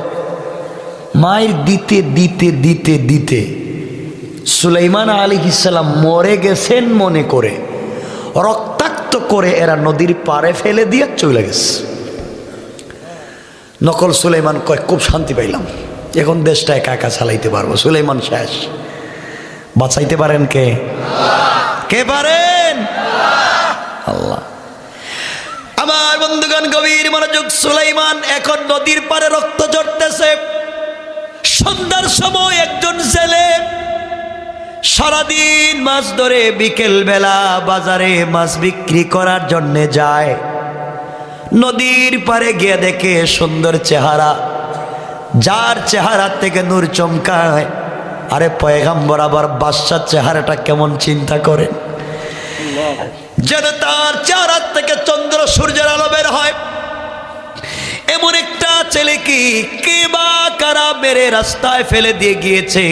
S1: মায়ের দিতে দিতে দিতে দিতে সুলাইমান আলাইহিস সালাম মরে গেছেন মনে করে, রক্তাক্ত করে এরা নদীর পাড়ে ফেলে দিয়ে চলে গেছে। নকল সুলাইমান কয় খুব শান্তি পাইলাম, এখন দেশটা একা একা চালাইতে পারবো। সুলাইমান শেষ। বাঁচাইতে পারেন কে? কে পারেন? আল্লাহ। আমার বন্ধুগণ গভীর মনোযোগ। সুলাইমান এখন নদীর পাড়ে রক্ত ঝরতেছে। সন্ধ্যার সময় একজন জেলে সারাদিন মাছ ধরে বিকেল বেলা বাজারে মাছ বিক্রি করার জন্য যায়। নদীর পাড়ে গিয়ে দেখে সুন্দর চেহারা, যার চেহারা থেকে নূর চমকায়। আরে পয়গম্বর আবার বাদশার চেহারাটা কেমন চিন্তা করেন, যেন তার চেহারা থেকে চন্দ্র সূর্যের আলো বের হয়। এমন একটা ছেলে কি কে বা কারা মেরে রাস্তায় ফেলে দিয়ে গিয়েছে।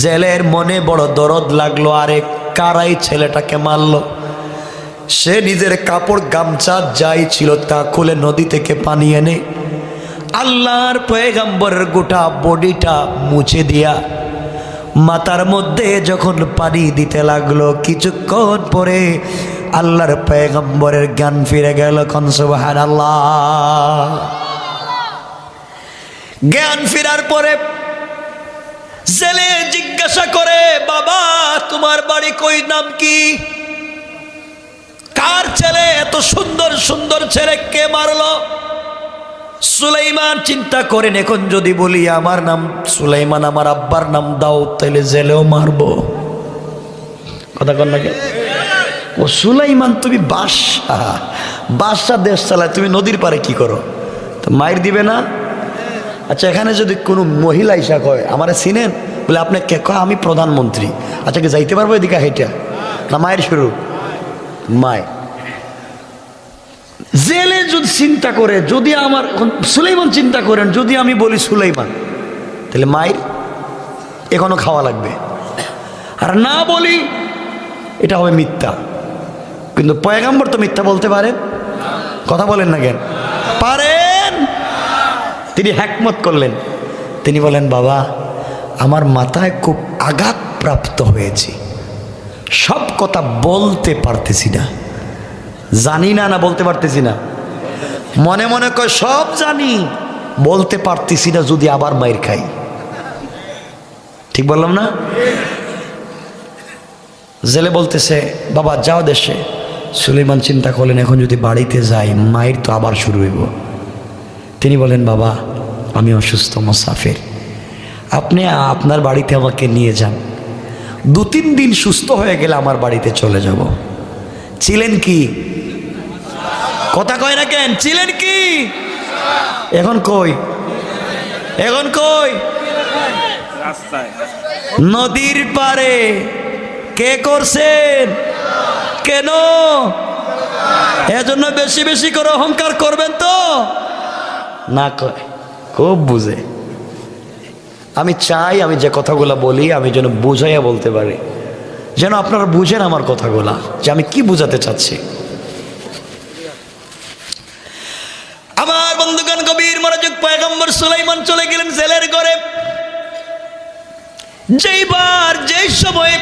S1: জেলের মনে বড় দরদ লাগলো, আরে কারাই ছেলেটাকে মারলো। সে নিজের কাপড় গামছা যাই ছিল তা খুলে নদী থেকে পানি এনে আল্লাহর পয়গম্বরের গোটা বডিটা মুছে দিয়া মাথার মধ্যে যখন পানি দিতে লাগলো, কিছুক্ষণ পরে আল্লাহর পয়গম্বরের জ্ঞান ফিরে গেল। কোন সুবহানাল্লাহ। জ্ঞান ফেরার পরে জেলে জিজ্ঞাসা করে, বাবা তোমার বাড়ি কই, নাম কি, কার ছেলে, এত সুন্দর সুন্দর ছেলে কে মারলো? সুলাইমান চিন্তা করেন, এখন যদি বলি আমার নাম সুলাইমান, আমার আব্বার নাম দাউদ, তাইলে জেলেও মারবো। কথা কন না? ও সুলাইমান তুমি বাদশা দেশ চালায়, তুমি নদীর পারে কি করো? তো মায়ের দিবে না? আচ্ছা এখানে যদি কোনো মহিলা ইসা কয় আমারে চিনেন, বলে আপনি কে? কয় আমি প্রধানমন্ত্রী। আচ্ছা কি যাইতে পারবো এদিকে হেঁটে? না মায়ের শুরু? মায় জেলে যদি চিন্তা করে, যদি আমার সুলাইমান চিন্তা করেন, যদি আমি বলি সুলাইমান, তাহলে মায়ের এখনো খাওয়া লাগবে। আর না বলি এটা হবে মিথ্যা। কিন্তু পয়গম্বর তো মিথ্যা বলতে পারেন? কথা বলেন না কেন? পারেন। তিনি হিকমত করলেন, তিনি বলেন, বাবা আমার মাথায় খুব আঘাত প্রাপ্ত হয়েছে, সব কথা বলতে পারতেছি না। জানি না, না বলতে পারতেছি না? মনে মনে কয় সব জানি, বলতে পারতেছি না, যদি আবার মাইর খাই। ঠিক বললাম না? জেলে বলতেছে, বাবা যাও দেশে। সুলাইমান চিন্তা করলেন, এখন যদি বাড়িতে যাই মায়ের তো আবার শুরু হইব। তিনি বলেন, বাবা আমি অসুস্থ মুসাফির, আপনি আপনার বাড়িতে আমাকে নিয়ে যান, 2-3 দিন সুস্থ হয়ে গেলে আমার বাড়িতে চলে যাব। ছিলেন কি? কথা কয় না কেন? ছিলেন কি? এখন কই? এখন কই? নদীর পারে। কে করছেন? কেন? এজন্য বেশি বেশি করে অহংকার করবেন তো না? কয় খুব বুঝে। আমি চাই আমি যে কথাগুলো বলি আমি যেন বুঝাইয়া বলতে পারি, যেন আপনারা বুঝেন আমার কথাগুলা, যে আমি কি বুঝাতে চাচ্ছি। আমার বন্ধুগণ গভীর মনোযোগ। পয়গম্বর সুলাইমান চলে গেলেন জেলের ঘরে। যেই সময়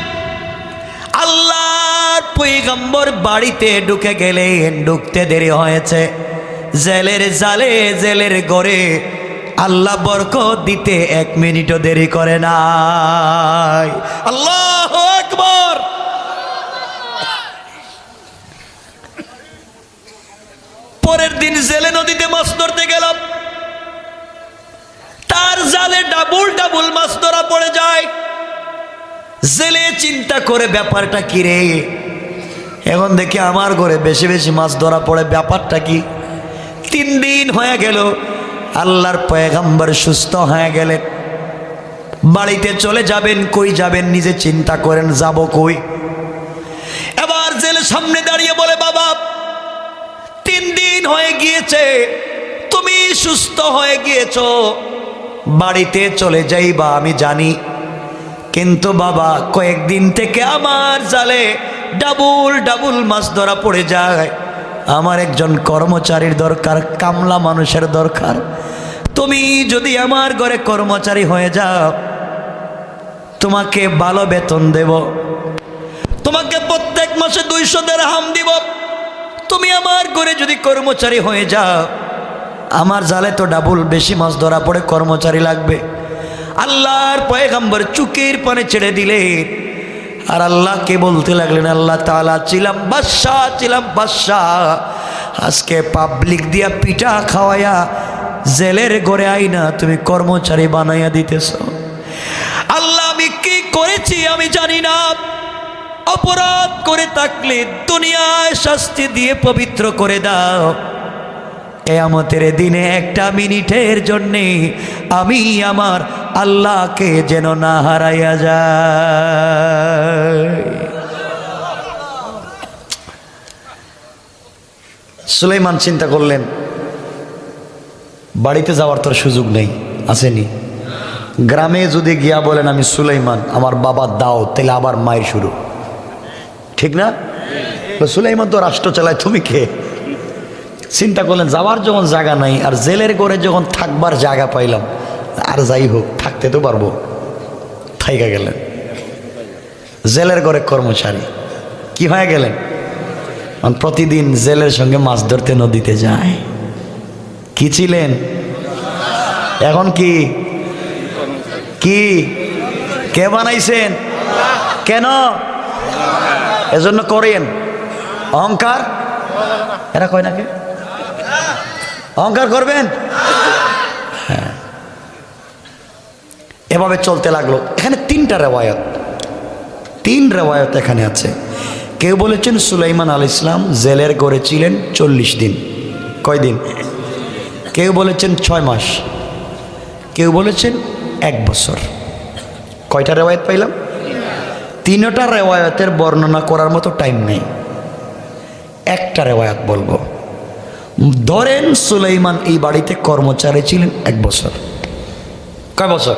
S1: আল্লাহর পয়গম্বর বাড়িতে ঢুকে গেলেন, ঢুকতে দেরি হয়েছে। জেলের জালে, জেলের ঘরে আল্লাহ বরকত দিতে 1 মিনিটও দেরি করে নাই। আল্লাহু আকবার। পরের দিন জেলে নদীতে মাছ ধরতে গেল, তার জালে ডাবল ডাবল মাছ ধরা পড়ে যায়। জেলে চিন্তা করে ব্যাপারটা কি রে, এখন দেখি আমার ঘরে বেশি বেশি মাছ ধরা পড়ে, ব্যাপারটা কি। 3 দিন হয়ে গেল, আল্লাহর পয়গম্বর সুস্থ হয়ে গেলেন। বাড়িতে চলে যাবেন, কই যাবেন নিজে চিন্তা করেন, যাব কই। এবার জেলের সামনে দাঁড়িয়ে বলে, বাবা 3 দিন হয়ে গিয়েছে, তুমি সুস্থ হয়ে গিয়েছ, বাড়িতে চলে যাইবা আমি জানি, কিন্তু বাবা কয়েকদিন থেকে আমার জালে ডাবল ডাবল মাছ ধরা পড়ে যায়, আমার একজন কর্মচারীর দরকার, কামলা মানুষের দরকার। তুমি যদি আমার ঘরে কর্মচারী হয়ে যাও, তোমাকে ভালো বেতন দেব, তোমাকে প্রত্যেক মাসে 200 দিরহাম দিব। তুমি আমার ঘরে যদি কর্মচারী হয়ে যাও, আমার জালে তো ডাবল বেশি মাছ ধরা পড়ে, কর্মচারী লাগবে। আল্লাহর পয়গম্বর চুকের পানে ছেড়ে দিলেন, আর আল্লাহকে বলতে লাগলেন, আল্লাহ তাআলা ছিলাম বাদশাহ, আজকে পাবলিক দিয়া পিঠা খাওয়াইয়া জেলের ঘরে আইনা তুমি কর্মচারী বানাইয়া দিতেছ। আল্লাহ আমি কি করেছি আমি জানি না, অপরাধ করে থাকলে দুনিয়ায় শাস্তি দিয়ে পবিত্র করে দাও, কিয়ামতের দিনে 1 মিনিটের জন্যে আমি আমার আল্লাহকে যেন না হারাইয়া যায়। সুলাইমান চিন্তা করলেন, বাড়িতে যাওয়ার তোর সুযোগ নেই, আসেনি। গ্রামে যদি গিয়া বলেন আমি সুলাইমান, আমার বাবা দাও, তাহলে আবার মায়ের শুরু, ঠিক না? সুলাইমান তো রাষ্ট্র চালায়, তুমি কে? চিন্তা করলেন যাওয়ার যখন জায়গা নাই, আর জেলের ঘরে যখন থাকবার জায়গা পাইলাম, আর যাই হোক থাকতে তো পারবো, থাইকা গেলেন জেলের ঘরে কর্মচারী। কি হয়ে গেলেন? প্রতিদিন জেলের সঙ্গে মাছ ধরতে নদীতে যায়। কি ছিলেন? এখন কি কি কে বানাইছেন? কেন? এজন্য করেন অহংকার। এরা কয় নাকি অহংকার করবেন? হ্যাঁ, এভাবে চলতে লাগলো। এখানে 3টা রেওয়ায়ত, 3 রেওয়ায়ত এখানে আছে। কেউ বলেছেন সুলাইমান আলাইহিস সালাম জেলের ঘরে ছিলেন 40 দিন। কয় দিন? কেউ বলেছেন 6 মাস, কেউ বলেছেন 1 বছর। কয়টা রেওয়ায়ত পাইলাম? 3টা রেওয়ায়তের বর্ণনা করার মতো টাইম নেই, একটা রেওয়ায়ত বলবো। ধরেন সুলাইমান এই বাড়িতে কর্মচারী ছিলেন 1 বছর। কয় বছর?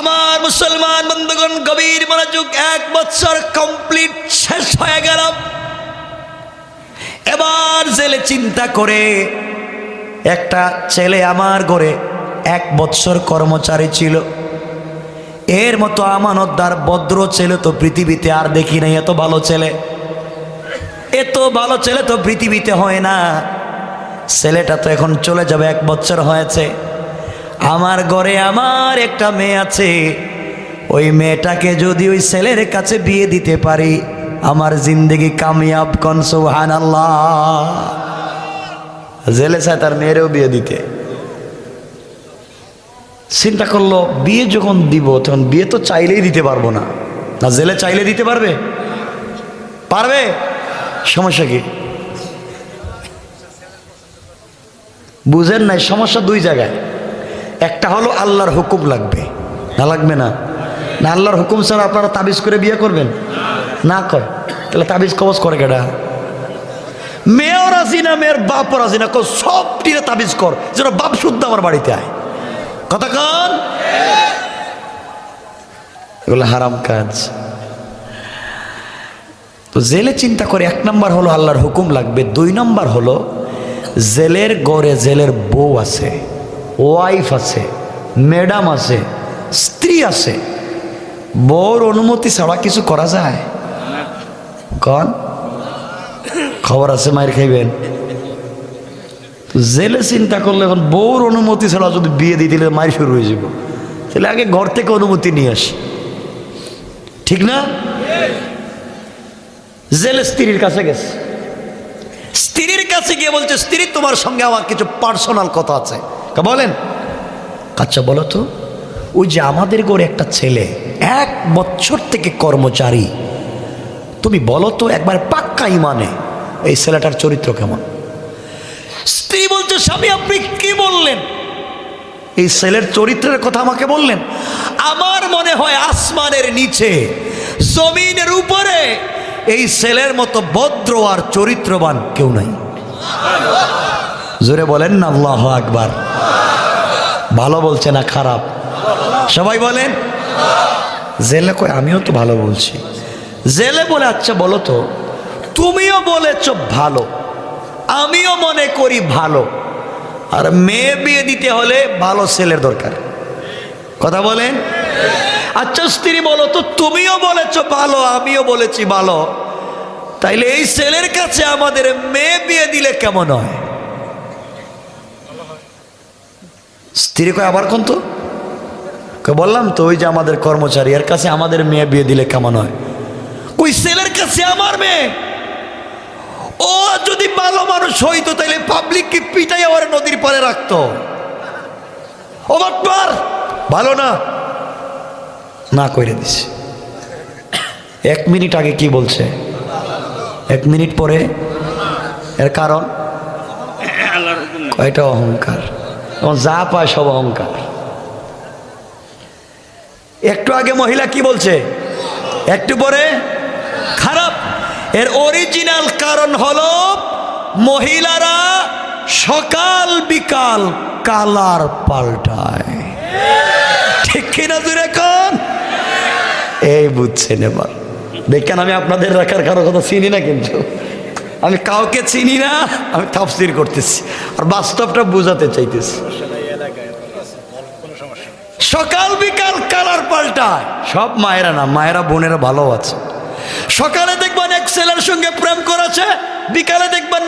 S1: আমার মুসলমান বন্ধুগণ গভীর মনোযোগ, 1 বছর কমপ্লিট শেষ হয়ে গেল। এবার জেলে চিন্তা করে, একটা ছেলে আমার ঘরে 1 বছর কর্মচারী ছিল, এর মতো আমানতদার ভদ্র ছেলে তো পৃথিবীতে আর দেখি নাই। এত ভালো ছেলে, এত ভালো ছেলে তো পৃথিবীতে হয় না। ছেলেটা তো এখন চলে যাবে, 1 বছর হয়েছে। আমার ঘরে আমার একটা মেয়ে আছে, ওই মেয়েটাকে যদি ওই ছেলের কাছে বিয়ে দিতে পারি, আমার জিন্দেগি কামিয়াব। কোন সুবহানাল্লাহ। জেলে চায় তার মেয়েরও বিয়ে দিতে। চিন্তা করলো বিয়ে যখন দিব, তখন বিয়ে তো চাইলেই দিতে পারবো না। না জেলে চাইলে দিতে পারবে? পারবে? সমস্যা কি? বুঝেন নাই? সমস্যা 2 জায়গায়। একটা হলো আল্লাহর হুকুম লাগবে, না লাগবে না? না আল্লাহর হুকুম ছাড়া আপনারা তাবিজ করে বিয়ে করবেন? না কয়, তাহলে তাবিজ কবজ করে কেডা? মেয়েও রাজি না, মেয়ের বাপও রাজি না। সব টিরে তাবিজ কর যেন বাপ শুদ্ধ আমার বাড়িতে আয়। কথা কন, এগুলো হারাম কাজ। তো জেলে চিন্তা করে 1 নম্বর হলো আল্লাহর হুকুম লাগবে, 2 নম্বর হলো জেলের ঘরে জেলের বউ আছে, ওয়াইফ আছে, ম্যাডাম আছে, স্ত্রী আছে। বউর অনুমতি ছাড়া কিছু করা যায়? কন খবর আছে মায়ের খাইবেন। জেলে চিন্তা করলে এখন বউর অনুমতি ছাড়া যদি বিয়ে দিয়ে দিলে মায়ের শুরু হয়ে যাব, তাহলে আগে ঘর থেকে অনুমতি নিয়ে আসি, ঠিক না? জেলে স্ত্রীর কাছে গেছে, স্ত্রীর কাছে গিয়ে বলছে, স্ত্রী তোমার সঙ্গে আমার কিছু পার্সোনাল কথা আছে। বলেন। আচ্ছা বলো তো, ওই যে আমাদের ঘরে একটা ছেলে 1 বছর থেকে কর্মচারী, তুমি বলো তো একবার পাক্কা ইমানে এই ছেলেটার চরিত্র কেমন? স্ত্রী বলছে, স্বামী আপনি কি বললেন? এই ছেলের চরিত্রের কথা আমাকে বললেন? আমার মনে হয় আসমানের নিচে জমিনের উপরে এই ছেলের মতো ভদ্র আর চরিত্রবান কেউ নাই। জোরে বলেন না আল্লাহু আকবার। ভালো বলছে না খারাপ? সবাই বলেন। জেলে কই আমিও তো ভালো বলছি। জেলে বলে, আচ্ছা বলো তো, তুমিও বলেছ ভালো, আমিও মনে করি ভালো, আর মেয়ে বিয়ে দিতে হলে ভালো ছেলের দরকার। কথা বলেন। আচ্ছা স্ত্রী বলো তো, তুমিও বলেছ ভালো, আমিও বলেছি ভালো, তাইলে এই ছেলের কাছে আমাদের মেয়ে বিয়ে দিলে কেমন হয়? স্ত্রী কয় আবার কোন তো? বললাম তো, ওই যে আমাদের কর্মচারী, এর কাছে আমাদের মেয়ে বিয়ে দিলে কেমন হয়? ওই ছেলের কাছে আমার মেয়ে, ও যদি ভালো মানুষ হইতো তাইলে পাবলিক কি পিটাই আমার নদীর পারে রাখতো? ও বাটপার, ভালো না না কইরে দিছে। 1 মিনিট আগে কি বলছে, 1 মিনিট পরে এর কারণ কয়টা অহংকার, যা পায় সব অহংকার। একটু আগে মহিলা কি বলছে, একটু পরে খারাপ। এর অরিজিনাল কারণ হলো মহিলারা সকাল বিকাল কালার পাল্টায়। ঠিক কিনা জুড়ে কোন? এই বুঝছেন এবার। দেখেন আমি আপনাদের রাখার কারো কথা চিনি না, কিন্তু আমি কাউকে চিনি না, আমি তাফসীর করতেছি আর বাস্তবটা বোঝাতে চাইতেছি। সকাল বিকাল কালার পাল্টায়। সব মায়েরা না, মায়েরা বোনেরা ভালো আছে। সকালে দেখবেন এক ছেলের সঙ্গে প্রেম করেছে, বিকালে দেখবেন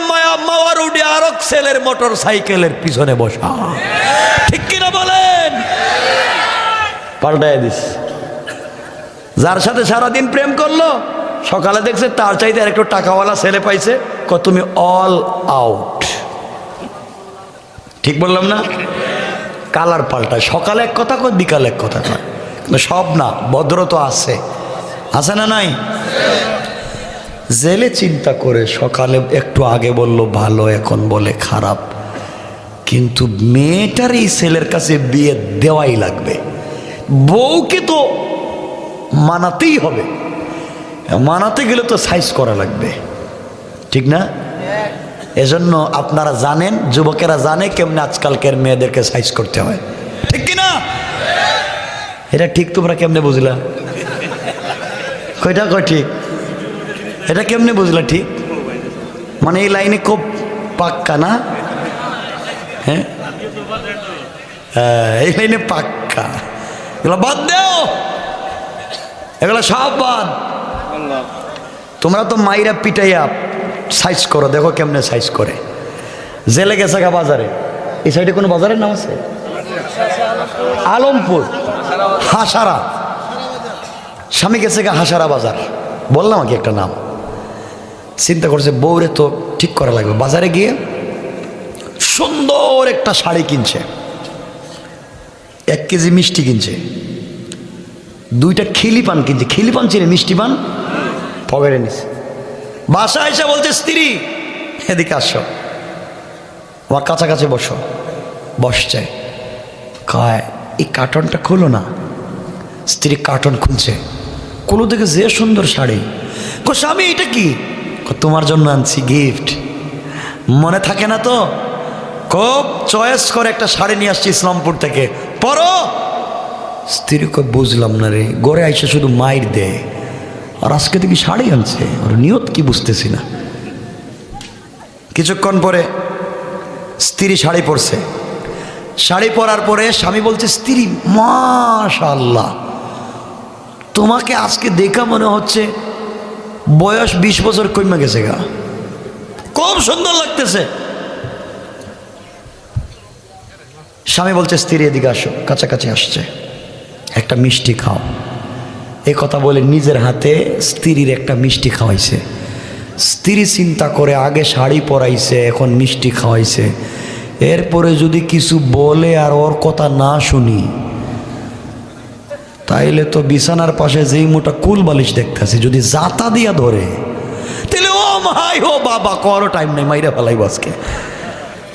S1: মাওয়ার উঠে আর এক ছেলের মোটর সাইকেলের পিছনে বসা। ঠিক কিনা বলেন? পাল্টায় দিস। যার সাথে সারাদিন প্রেম করলো, সকালে দেখছে তার চাইতে আর একটু টাকাওয়ালা ছেলে পাইছে, তুমি অল আউট। ঠিক বললাম না? কালার পাল্টায়। সকালে এক কথা কয়, বিকালে এক কথা কয়। সব না, ভদ্র তো আছে, আছে না নাই? জেলে চিন্তা করে সকালে একটু আগে বললো ভালো, এখন বলে খারাপ, কিন্তু মেয়েটার এই ছেলের কাছে বিয়ে দেওয়াই লাগবে। বউকে তো মানাতেই হবে, মানাতে গেলে তো সাইজ করা লাগবে, ঠিক না? এজন্য আপনারা জানেন, যুবকেরা জানে কেমনে আজকালকার মেয়েদেরকে সাইজ করতে হয়, ঠিক কিনা? এটা ঠিক তোমরা কেমনে বুঝলা? কয়টা কয় ঠিক? এটা কেমনে বুঝলা ঠিক? মানে এই লাইনে খুব পাক্কা না? হ্যাঁ, এই লাইনে পাক্কা। এগুলো বাদ দেও, এগুলো সব বাদ। তোমরা তো মাইরা পিটাইয়া সাইজ করো, দেখো কেমনে সাইজ করে। জেলে গেছে গা বাজারে, এই সাইডে কোনো বাজারের নাম আছে? আলমপুর, হাসারা। স্বামী গেছে গা হাসারা বাজার, বললাম কি একটা নাম। চিন্তা করছে বউরে তো ঠিক করা লাগবে। বাজারে গিয়ে সুন্দর একটা শাড়ি কিনছে, 1 কেজি মিষ্টি কিনছে, 2টা খিলি পান কিনছে। খিলি পান চিনে? মিষ্টি পান পকেটে নিছে। বাসা এসে বলছে স্ত্রী এদিকে আসো, আমার কাছাকাছি বসো। বসছে, কয় এই কার্টনটা খুলো না। স্ত্রী কার্টন খুলছে, কুলো দেখে যে সুন্দর শাড়ি। স্বামী এটা কি? তোমার জন্য আনছি গিফট। মনে থাকে না তো? খুব চয়েস করে একটা শাড়ি নিয়ে আসছি ইসলামপুর থেকে, পরো। স্ত্রী কয় বুঝলাম না রে, গড়ে আইসে শুধু মাইর দেয়, আর আজকে দেখি শাড়ি আনছে, ওর নিয়ত কি বুঝতেছি না। কিছুক্ষণ পরে স্ত্রী শাড়ি পরছে। শাড়ি পরার পরে স্বামী বলছে, স্ত্রী মাশাআল্লাহ, তোমাকে আজকে দেখা মনে হচ্ছে বয়স 20 বছর কমে গেছে গা, খুব সুন্দর লাগতেছে। স্বামী বলছে, স্ত্রী এদিকে আসো। কাছাকাছি আসছে, একটা মিষ্টি খাও। এই কথা বলে নিজের হাতে স্ত্রীর একটা মিষ্টি খাওয়াইছে। স্ত্রী চিন্তা করে আগে শাড়ি পরাইছে, এখন মিষ্টি খাওয়াইছে, এরপরে যদি কিছু বলে আর ওর কথা না শুনি তাইলে তো বিছানার পাশে যেই মোটা কুল বালিশ দেখতেছি যদি জাতা দিয়া ধরে তাহলে ও মাই ও বাবা করো টাইম নাই মাইরা ফেলাইব আজকে।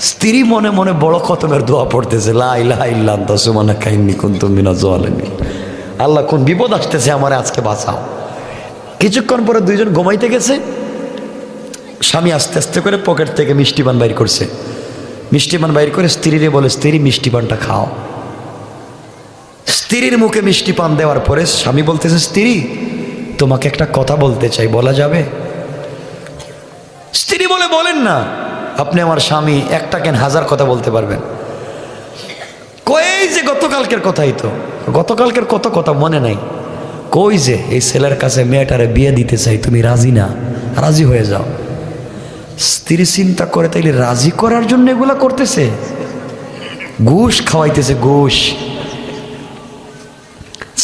S1: স্ত্রী মনে মনে বড় খতমের দোয়া পড়তেছে, লা ইলাহা ইল্লা আনতা সুবহানাকা ইন্নী কুনতু মিনাজ জালিমিন। আল্লাহ কোন বিপদ আসতেছে আমার আজকে বাঁচাও। কিছুক্ষণ পরে দুইজন ঘুমাইতে গেছে, স্বামী আস্তে আস্তে করে পকেট থেকে মিষ্টি পান বাইর করছে, মিষ্টি পান বাইর করে স্ত্রীরে বলে, স্ত্রী মিষ্টি পানটা খাও। স্ত্রীর মুখে মিষ্টি পান দেওয়ার পরে স্বামী বলতেছে, স্ত্রী তোমাকে একটা কথা বলতে চাই, বলা যাবে? স্ত্রী বলে, বলেন না। আপনি আমার স্বামী, একটা কেন হাজার কথা বলতে পারবেন। কই যে গতকালকের কথাই তো, গতকালকের কত কথা মনে নাই। কই যে এই ছেলের কাছে মেয়েটারে বিয়ে দিতে চাই, তুমি রাজি না? রাজি হয়ে যাও। স্ত্রী চিন্তা করে, তাইলে রাজি করার জন্য এগুলা করতেছে, ঘুষ খাওয়াইতেছে, ঘুষ।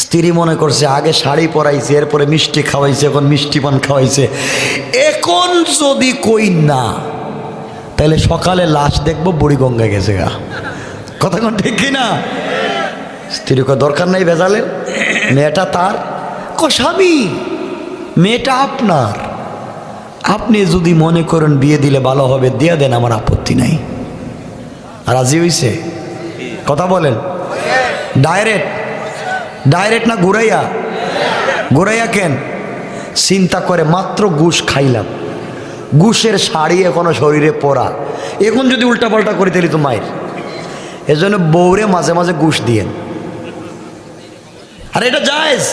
S1: স্ত্রী মনে করছে আগে শাড়ি পরাইছে, এরপরে মিষ্টি খাওয়াইছে, এখন মিষ্টি পান খাওয়াইছে, এখন যদি কই না তাহলে সকালে লাশ দেখবো বুড়িগঙ্গা গেছে গা। কথা কোন ঠিক কিনা? স্ত্রী কো দরকার নাই ভেজালের, মেয়েটা তার। কো স্বামী মেয়েটা আপনার, আপনি যদি মনে করেন বিয়ে দিলে ভালো হবে দিয়ে দেন, আমার আপত্তি নাই। রাজি হইছে? কথা বলেন। ডাইরেক্ট ডাইরেক্ট না ঘুরাইয়া? ঘুরাইয়া কেন? চিন্তা করে মাত্র ঘুষ খাইলাম, ঘুষের শাড়ি এখনো শরীরে পরা, এখন যদি উল্টা পাল্টা করে তাহলে তো মায়ের। এজন্য বউরে মাঝে মাঝে ঘুষ দিয়েন। আর এটা জায়েজ,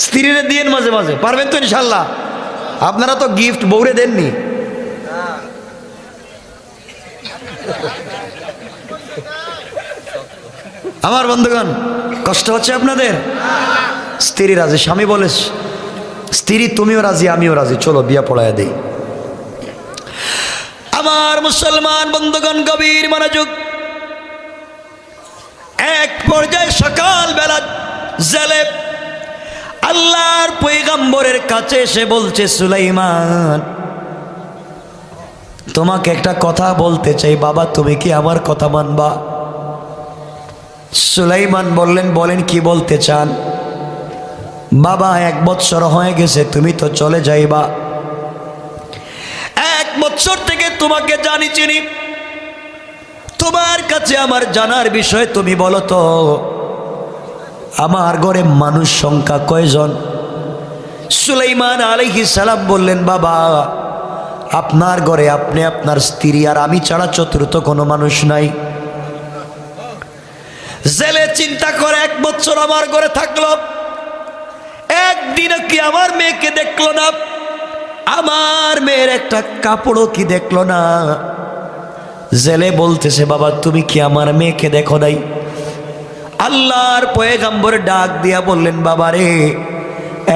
S1: স্ত্রীরে দিয়েন মাঝে মাঝে, পারবেন তো ইনশাল্লাহ? আপনারা তো গিফট বউরে দেননি। আমার বন্ধুগণ কষ্ট হচ্ছে আপনাদের? স্ত্রী রাজি, স্বামী বলে, স্ত্রী তুমিও রাজি আমিও রাজি, চলো বিয়া পড়াইয়া দেই। আমার মুসলমান বন্ধুগণ গভীর মনোযোগ। এক পর্যায়ে সকালবেলা জেলে আল্লাহর পয়গম্বরের কাছে এসে বলছে, সুলাইমান তোমাকে একটা কথা বলতে চাই, বাবা তুমি কি আমার কথা মানবা? সুলাইমান বললেন, বলেন কি বলতে চান? বাবা 1 বৎসর হয়ে গেছে, তুমি তো চলে যাইবা, 1 বৎসর থেকে তোমাকে জানি চিনি, তোমার কাছে আমার জানার বিষয় তুমি বলো তো, আমার ঘরে মানুষ সংখ্যা কয়জন? সুলাইমান আলাইহিস সালাম বললেন, বাবা আপনার ঘরে আপনি, আপনার স্ত্রী আর আমি ছাড়া চতুর্থ কোনো মানুষ নাই। জেলে চিন্তা করে 1 বছর আমার ঘরে থাকলো, একদিনও কি আমার মেয়েকে দেখলো না, আমার মেয়ের একটা কাপড়ও কি দেখলো না। জেলে বলতেছে, বাবা তুমি কি আমার মেয়েকে দেখো নাই? আল্লাহর পয়গম্বর ডাক দিয়া বললেন, বাবা রে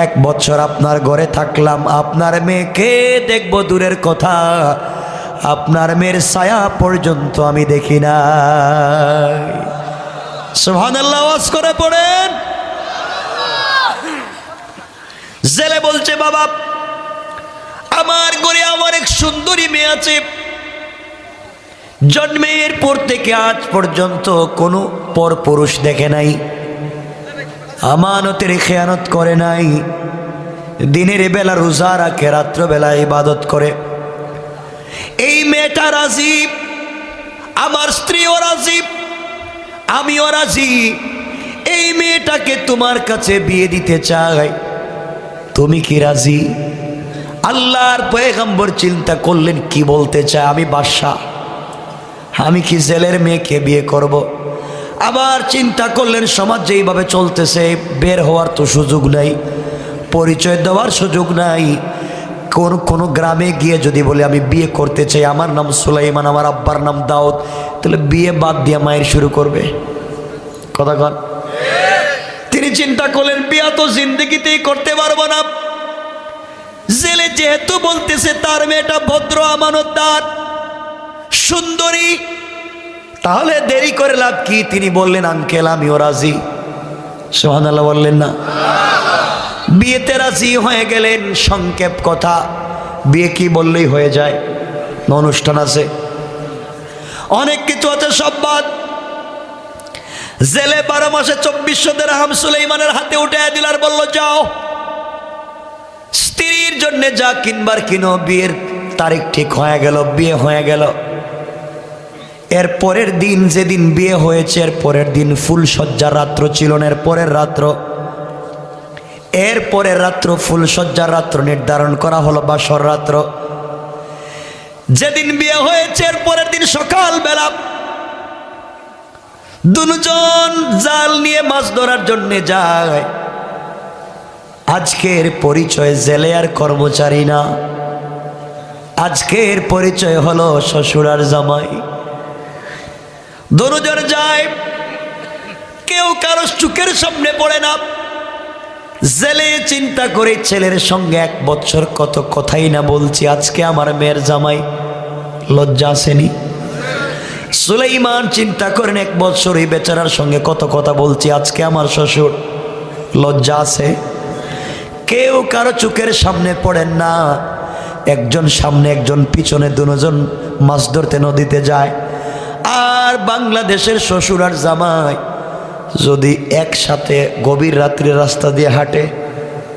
S1: 1 বছর আপনার ঘরে থাকলাম, আপনার মেয়েকে দেখবো দূরের কথা, আপনার মেয়ের ছায়া পর্যন্ত আমি দেখি না। সুবহানাল্লাহ, আওয়াজ করে পড়েন। জেলে বলছে, বাবা আমার ঘরে আমার এক সুন্দরী মেয়ে আছে, জন্মের পর থেকে আজ পর্যন্ত কোনো পরপুরুষ দেখে নাই, আমানতের খেয়ানত করে নাই, দিনের বেলা রোজা রাখে, রাত্রবেলা ইবাদত করে। এই মেয়েটা রাজি, আমার স্ত্রীও রাজি, আমিও রাজি, এই মেয়েটাকে তোমার কাছে বিয়ে দিতে চাই, তুমি কি রাজি? আল্লাহর পয়গম্বর চিন্তা করলেন, কি বলতে চায়? আমি বাদশাহ, আমি কি জেলের মেয়েকে বিয়ে করব? আবার চিন্তা করলেন, সমাজ যেইভাবে চলতেছে বের হওয়ার তো সুযোগ নাই, পরিচয় দেওয়ার সুযোগ নাই, কোনো গ্রামে গিয়ে যদি বলে আমি বিয়ে করতে চাই, আমার নাম সুলাইমান, আমার আব্বার নাম দাউদ, তাহলে বিয়ে বাদ দিয়ে মায়ের শুরু করবে। কথা কন। তিনি চিন্তা করলেন, বিয়ে তো জিন্দগিতেই করতে পারবো না, জেলে যেহেতু বলতেছে তার মেয়েটা ভদ্র, আমানতদার, সুন্দরী, তাহলে দেরি করে লাভ কি? তিনি বললেন, আঙ্কেল আমিও রাজি। সুবহানাল্লাহ বললেন না? বিয়েতে রাজি হয়ে গেলেন। সংক্ষেপ কথা, বিয়ে কি বললেই হয়ে যায় না অনুষ্ঠান আছে, অনেক কিছু আছে, সব বাদ। জেলে 12 মাসে 2400 দিরহাম সুলাইমানের হাতে উঠে দিল আর বলল, যাও স্ত্রীর জন্য যা কিনবার কিনো। বিয়ের তারিখ ঠিক হয়ে গেল, বিয়ে হয়ে গেল। এর পরের দিন, যেদিন বিয়ে হয়েছে এর পরের দিন ফুলসজ্জার রাত্র ছিল না, এর পরের রাত্র ফুলসজ্জার রাত্র নির্ধারণ করা হলো, বাসর রাত্র। যেদিন বিয়ে হয়েছে এর পরের দিন সকালবেলা দুজন জাল নিয়ে মাছ ধরার জন্য যায়। আজকের পরিচয় জেলে আর কর্মচারী না, আজকের পরিচয় হলো শ্বশুর আর জামাই। দুজন যায়, কেউ কারো চোখের সামনে পড়ে না। জেলে চিন্তা করে ছেলের সঙ্গে 1 বছর কত কথাই না বলছি, আজকে আমার মেয়ের জামাই, লজ্জা আসেনি? সুলাইমান চিন্তা করেন 1 বছর এই বেচারার সঙ্গে কত কথা বলছি, আজকে আমার শ্বশুর, লজ্জা আছে? কেউ কারো চোখের সামনে পড়েন না, একজন সামনে একজন পিছনে, দুজন মাছ ধরতে নদীতে যায়। আর বাংলাদেশের শ্বশুর আর জামাই যদি একসাথে গভীর রাত্রে রাস্তা দিয়ে হাঁটে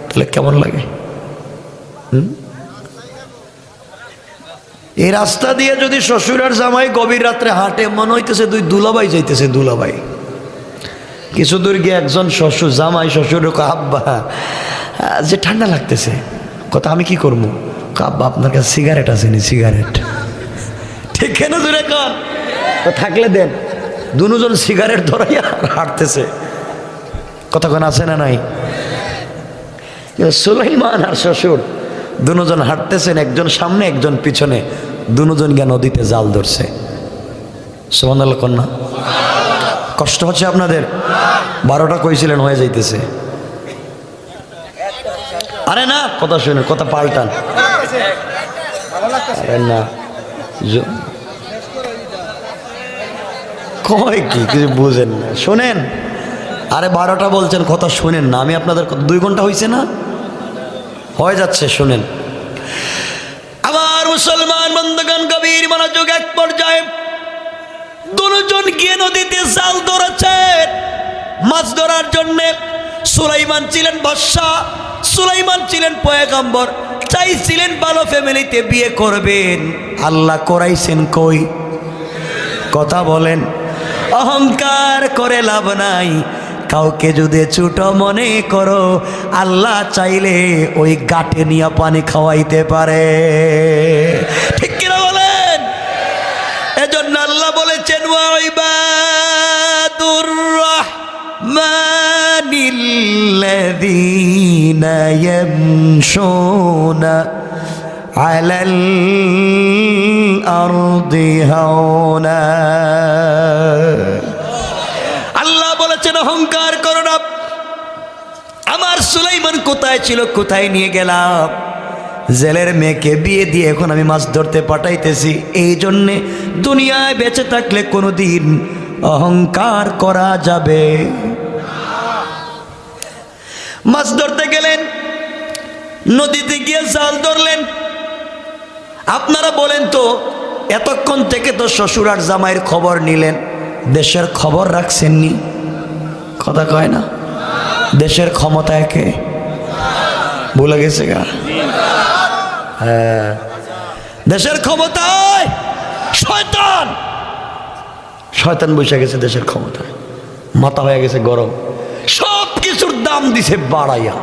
S1: তাহলে কেমন লাগে? এই রাস্তা দিয়ে যদি শ্বশুর আর জামাই গভীর রাত্রে হাঁটে, মনে হইতেছে দুই দুলাভাই যাইতেছে, দুলাভাই। কিছু দূর গিয়ে একজন শ্বশুর জামাই শ্বশুর আব্বা যে ঠান্ডা লাগতেছে, কথা আমি কি করবো? আব্বা আপনার কাছে সিগারেট আছে নি? সিগারেট ঠিক কেন দূরে কর থাকলে দেন। দুজন সিগারেট ধরাইয়া হাঁটতেছে, কতক্ষণ আছে না নাই? সুলাইমান আর শ্বশুর দুজন হাঁটতেছেন, একজন সামনে একজন পিছনে, দুজন গিয়ে নদীতে জাল ধরছে। সুবহানাল্লাহ কন্যা, কষ্ট হচ্ছে আপনাদের? 12টা কইছিলেন হয়ে যাইতেছে। আরে না, কথা শুনেন, কথা পাল্টান। আরে না, কয় কি কিছু বুঝেন না, শোনেন। আরে 12টা বলছেন, কথা শুনেন না। আমি আপনাদের 2 ঘন্টা হয়েছে না, হয়ে যাচ্ছে, শুনেন। আমার মুসলমান বন্ধুগণ, গভীর মনোযোগ। এক পর্যায়ে দুজন গিয়ে নদীতে জাল ধরেছেন মাছ ধরার জন্য। সুলাইমান ছিলেন বাদশা, সুলাইমান ছিলেন পয়গম্বর, চাইছিলেন ভালো ফ্যামিলিতে বিয়ে করবেন। আল্লাহ করাইছেন কই? কথা বলেন। অহংকার করে লাভ নাই, কাউকে যদি ছোট মনে করো, আল্লাহ চাইলে ওই গাটে নিয়ে পানি খাওয়াইতে পারে, ঠিক কিনা বলেন? এজন্য আল্লাহ বলেছেন, ওয়াইবাদুর রাহমানিল্লাযীনা ইয়ামশুনা আলাল আরদি হাওনা। আল্লাহ বলেছেন, অহংকার করো না। আমার সুলাইমান কোথায় ছিল, কোথায় নিয়ে গেলাম? জেলের মেয়েকে বিয়ে দিয়ে এখন আমি মাছ ধরতে পাঠাইতেছি। এই জন্যে দুনিয়ায় বেঁচে থাকলে কোনোদিন অহংকার করা যাবে। মাছ ধরতে গেলেন, নদীতে গিয়ে জাল ধরলেন। আপনারা বলেন তো, এতক্ষণ থেকে তো শ্বশুর আর জামাইয়ের খবর নিলেন, দেশের খবর রাখছেননি? কথা কয় না? দেশের ক্ষমতা একে ভুলে গেছে গা? হ্যাঁ, দেশের ক্ষমতায় শয়তান, শয়তান বসে গেছে দেশের ক্ষমতায়, মাথা হয়ে গেছে গরম। সব কিছুর দাম দিছে বাড়াইয়া।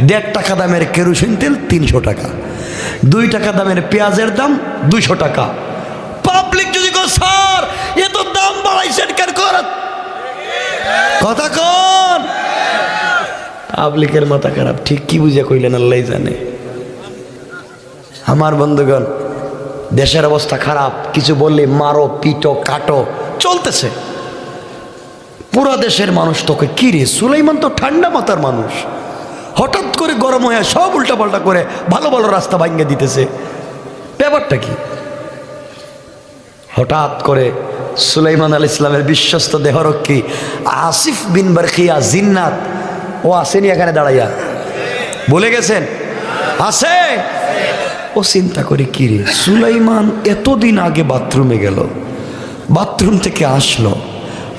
S1: 1.5 টাকা দামের কেরোসিন তেল 300 টাকা, 2 টাকা দামের পেঁয়াজের দাম 200 টাকা। পাবলিক যদি স্যার এত দাম বাড়াইছেন কেন? কথা কন। পাবলিকের মাথা খারাপ, ঠিক কি বুঝে কইলেন আল্লাহ জানে। আমার বন্ধুগণ, দেশের অবস্থা খারাপ, কিছু বললে মারো, পিটো, কাটো চলতেছে। পুরো দেশের মানুষ তোকে কি রে, সুলাইমান তো ঠান্ডা মাথার মানুষ, হঠাৎ করে গরম হয়ে সব উল্টাপাল্টা করে ভালো ভালো রাস্তা ভাঙ্গে দিতেছে। ব্যাপারটা কি? হঠাৎ করে সুলাইমান আলাইহিস সালামের বিশ্বস্ত দেহরক্ষী আসিফ বিন বারখিয়া জিন্নাত, ও আসেনি এখানে দাঁড়াইয়া? বলে গেছেন আছে? ও চিন্তা করে কি রে, সুলাইমান এতদিন আগে বাথরুমে গেল, বাথরুম থেকে আসলো,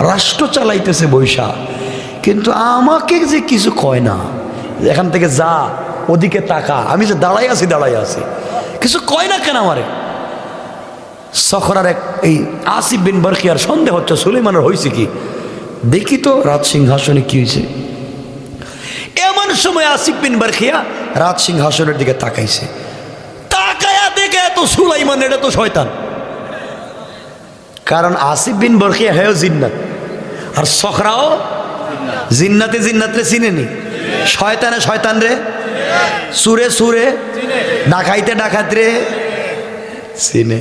S1: রাষ্ট্র চালাইতেছে বৈশা, কিন্তু আমাকে যে কিছু কয় না, এখান থেকে যা, ওদিকে তাকা, আমি যে দাঁড়াই আছি, কিছু কয় না কেন আমারে। সখরার এই আসিফ বিন বরখিয়ার সন্দেহ হচ্ছে সুলাইমানের হয়েছে কি, দেখি তো রাজ সিংহাসনে কি হয়েছে। এমন সময় আসিফ বিন বরখিয়া রাজ সিংহাসনের দিকে তাকাইছে, তাকায়া দেখে এত সুলাইমান, এটা তো শয়তান। কারণ আসিফ বিন বরখিয়া হেও জিন্নাত, আর সখরাও জিন্নাতে চিনেনি, শয়তান রে, সুরে ডাকাইতে রে চিনে।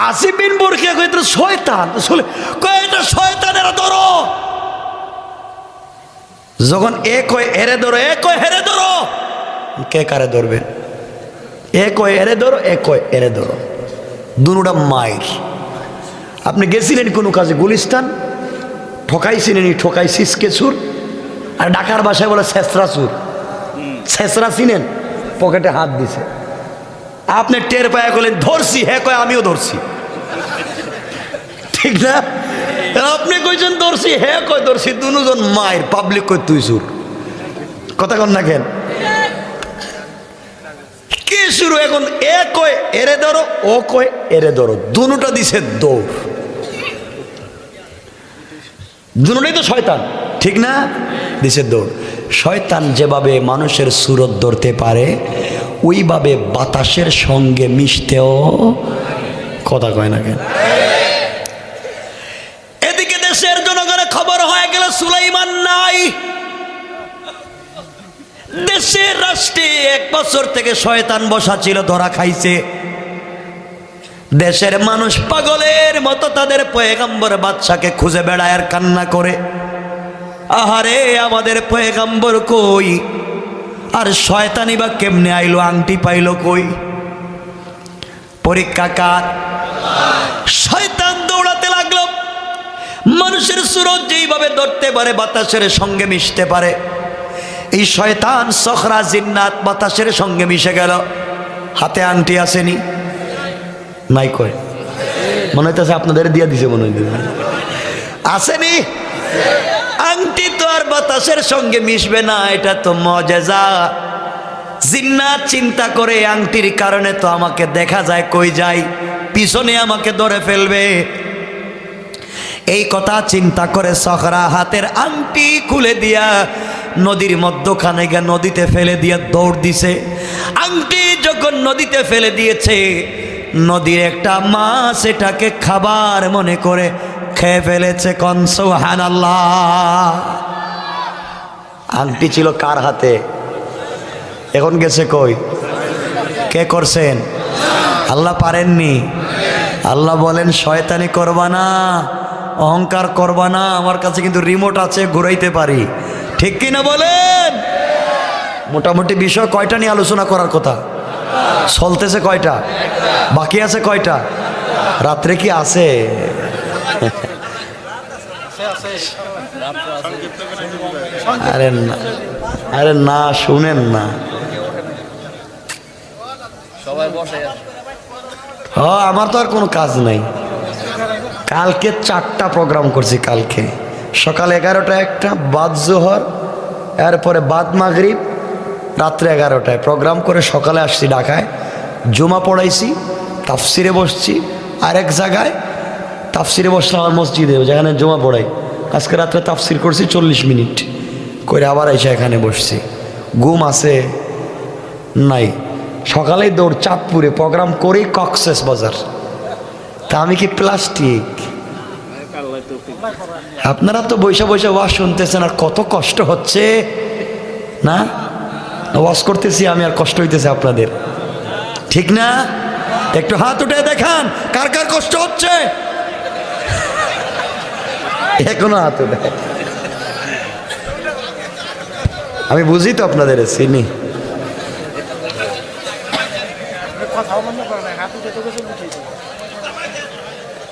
S1: আসিফ বিন বরখিয়া কইতে শয়তান, কয়টা শয়তানেরা ধরো। যখন এ কয় এরে ধরো, এ কয় হেরে ধরো, কে কারে ধরবে? এ কয় এরে ধরো, এ কয় এরে ধরো, দুটা মায়ের। আপনি গেছিলেন কোনো কাজে গুলিস্তান, ঠকাইছিলেন, ঠকাইছিস কে সুর, আর ঢাকার ভাষায় বলে ছেসরা সুর, ছেসরা চিনেন, পকেটে হাত দিছে, আপনি টের পায়া করলেন ধরছি, হ্যাঁ কয় আমিও ধরছি, ঠিক না? আপনি কইছেন ধরছি, হ্যাঁ কয় ধরছি, দুজন মায়ের, পাবলিক কয় তুই সুর, কথা কন না কেন? কি শুরু এখন, এ কয় এরে ধরো, ও কয় এরে ধরো, দুটা দিছে দৌড়, দুটাই তো শয়তান, ঠিক না? দিছে দৌড়। শয়তান যেভাবে মানুষের সুরত ধরতে পারে, ওইভাবে বাতাসের সঙ্গে মিশতেও, কথা কয় না কেন? এদিকে দেশের জনগণের খবর হয়ে গেল সুলাইমান নাই। দেশের রাষ্ট্রে 1 বছর থেকে শয়তান বসা ছিল, ধরা খাইছে। দেশের মানুষ পাগলের মতো তাদের পয়গম্বর বাদশাকে খুঁজে বেড়ায় আর কান্না করে, আহারে আমাদের পয়গম্বর কই, আর শয়তানি বা কেমনে আইলো, আংটি পাইলো কই? পরীক্ষা কার? শয়তান দৌড়াতে লাগলো। মানুষের সুরত যেইভাবে ধরতে পারে, বাতাসের সঙ্গে মিশতে পারে, এই শয়তান সখরা জিন্নাত বাতাসের সঙ্গে মিশে গেল। হাতে আংটি আসেনি, নাই কয়, মনে হইতেছে আপনাদের দিয়া দিছে, মনে হইতেছে আসেনি। আংটি তো আর বাতাসের সঙ্গে মিশবে না, এটা তো মুজিজা। জিন্নাত চিন্তা করে আংটির কারণে তো আমাকে দেখা যায়, কই যাই, পিছনে আমাকে ধরে ফেলবে। এই কথা চিন্তা করে সখরা হাতের আংটি খুলে দিয়া নদীর মধ্যখানে গিয়ে নদীতে ফেলে দিয়ে দৌড় দিছে। আংটি যখন নদীতে ফেলে দিয়েছে, নদীর একটা মাছ এটাকে খাবার মনে করে খেয়ে ফেলেছে। কোন সুবহানাল্লাহ। আংটি ছিল কার হাতে? এখন গেছে কই? কে করছেন? আল্লাহ পারেননি। আল্লাহ বলেন শয়তানি করবা না, অহংকার করবা না, আমার কাছে কিন্তু রিমোট আছে, ঘুরাইতে পারি, ঠিক কিনা বলেন? মোটামুটি বিষয় কয়টা নিয়ে আলোচনা করার কথা? চলতেছে কয়টা? বাকি আছে কয়টা? রাত্রে কি আছে? আরে না শুনেন না, আমার তো আর কোনো কাজ নাই। কালকে 4টা প্রোগ্রাম করছি, কালকে সকাল 11টায় একটা, বাদ জোহর, এরপরে বাদ মাগরিব, রাত্রে 11টায় প্রোগ্রাম করে সকালে আসছি ঢাকায়, জুমা পড়াইছি, তাফসিরে বসছি, আরেক জায়গায় তাফসিরে বসলাম আমার মসজিদে, যেখানে জুমা পড়াই। আজকে রাত্রে তাফসির করছি 40 মিনিট করে, আবার এসে এখানে বসছি। ঘুম আছে নাই। সকালেই দৌড় চাঁদপুরে প্রোগ্রাম করি, কক্সেস বাজার। তা আমি কি প্লাস্টিক? আপনারা তো বৈশা বৈশা ওয়াজ শুনতেছেন, আর কত কষ্ট হচ্ছে না? ওয়াজ করতেছি আমি, আর কষ্ট হইতেছে আপনাদের, ঠিক না? একটু হাত উঠে দেখান কার কার কষ্ট হচ্ছে। এখনো হাত উঠে, আমি বুঝি তো আপনাদের, চিনি।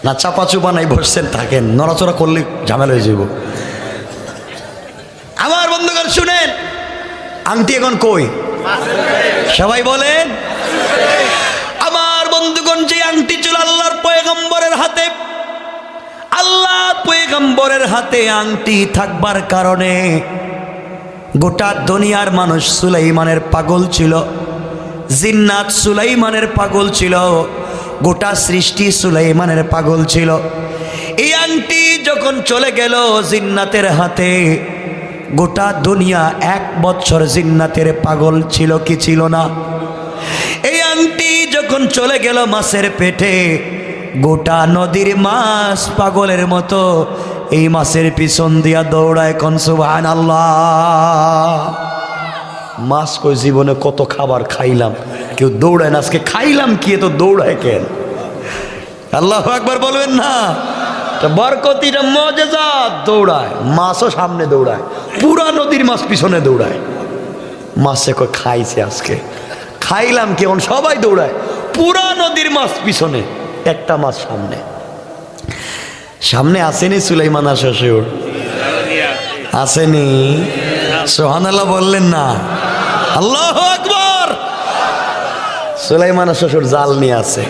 S1: না চাপা চুপা নাই, বসছেন থাকেন, নড়াচড়া করলে ঝামেলা হয়ে যাব। আমার বন্ধুগণ শুনেন, আংটি এখন কই? সবাই বলেন। আমার বন্ধুগণ, যে আংটি ছিল আল্লাহর পয়গম্বরের হাতে, আল্লাহ পয়গম্বরের হাতে আংটি থাকবার কারণে গোটা দুনিয়ার মানুষ সুলাইমানের পাগল ছিল, জিন্নাত সুলাইমানের পাগল ছিল, গোটা সৃষ্টি সুলাইমানের পাগল ছিল। এই আংটি যখন চলে গেল জিন্নাতের হাতে, গোটা দুনিয়া 1 বছর জিন্নাতের পাগল ছিল কি ছিল না? এই আংটি যখন চলে গেল মাছের পেটে, গোটা নদীর মাছ পাগলের মতো এই মাছের পিছন দিয়া দৌড়ায়। কোন সুবহানাল্লাহ। মাছ কই জীবনে কত খাবার খাইলাম, কেউ দৌড়ায় না, আজকে খাইলাম কি এত দৌড়ায় কেন? আল্লাহু আকবার বলবেন না? বরকতিটা মজেজা, দৌড়ায় মাছও সামনে দৌড়ায়, পুরা নদীর মাছ পিছনে দৌড়ায়। মাছে কই খাইছে আজকে, খাইলাম কি? এখন সবাই দৌড়ায়, পুরা নদীর মাছ পিছনে, একটা মাছ সামনে। সামনে আসেনি সুলাইমান শ্বশুর? আসেনি? সুবহানাল্লাহ বললেন না? আল্লাহু আকবার। সুলাইমান শ্বশুর জাল নিয়ে আছে,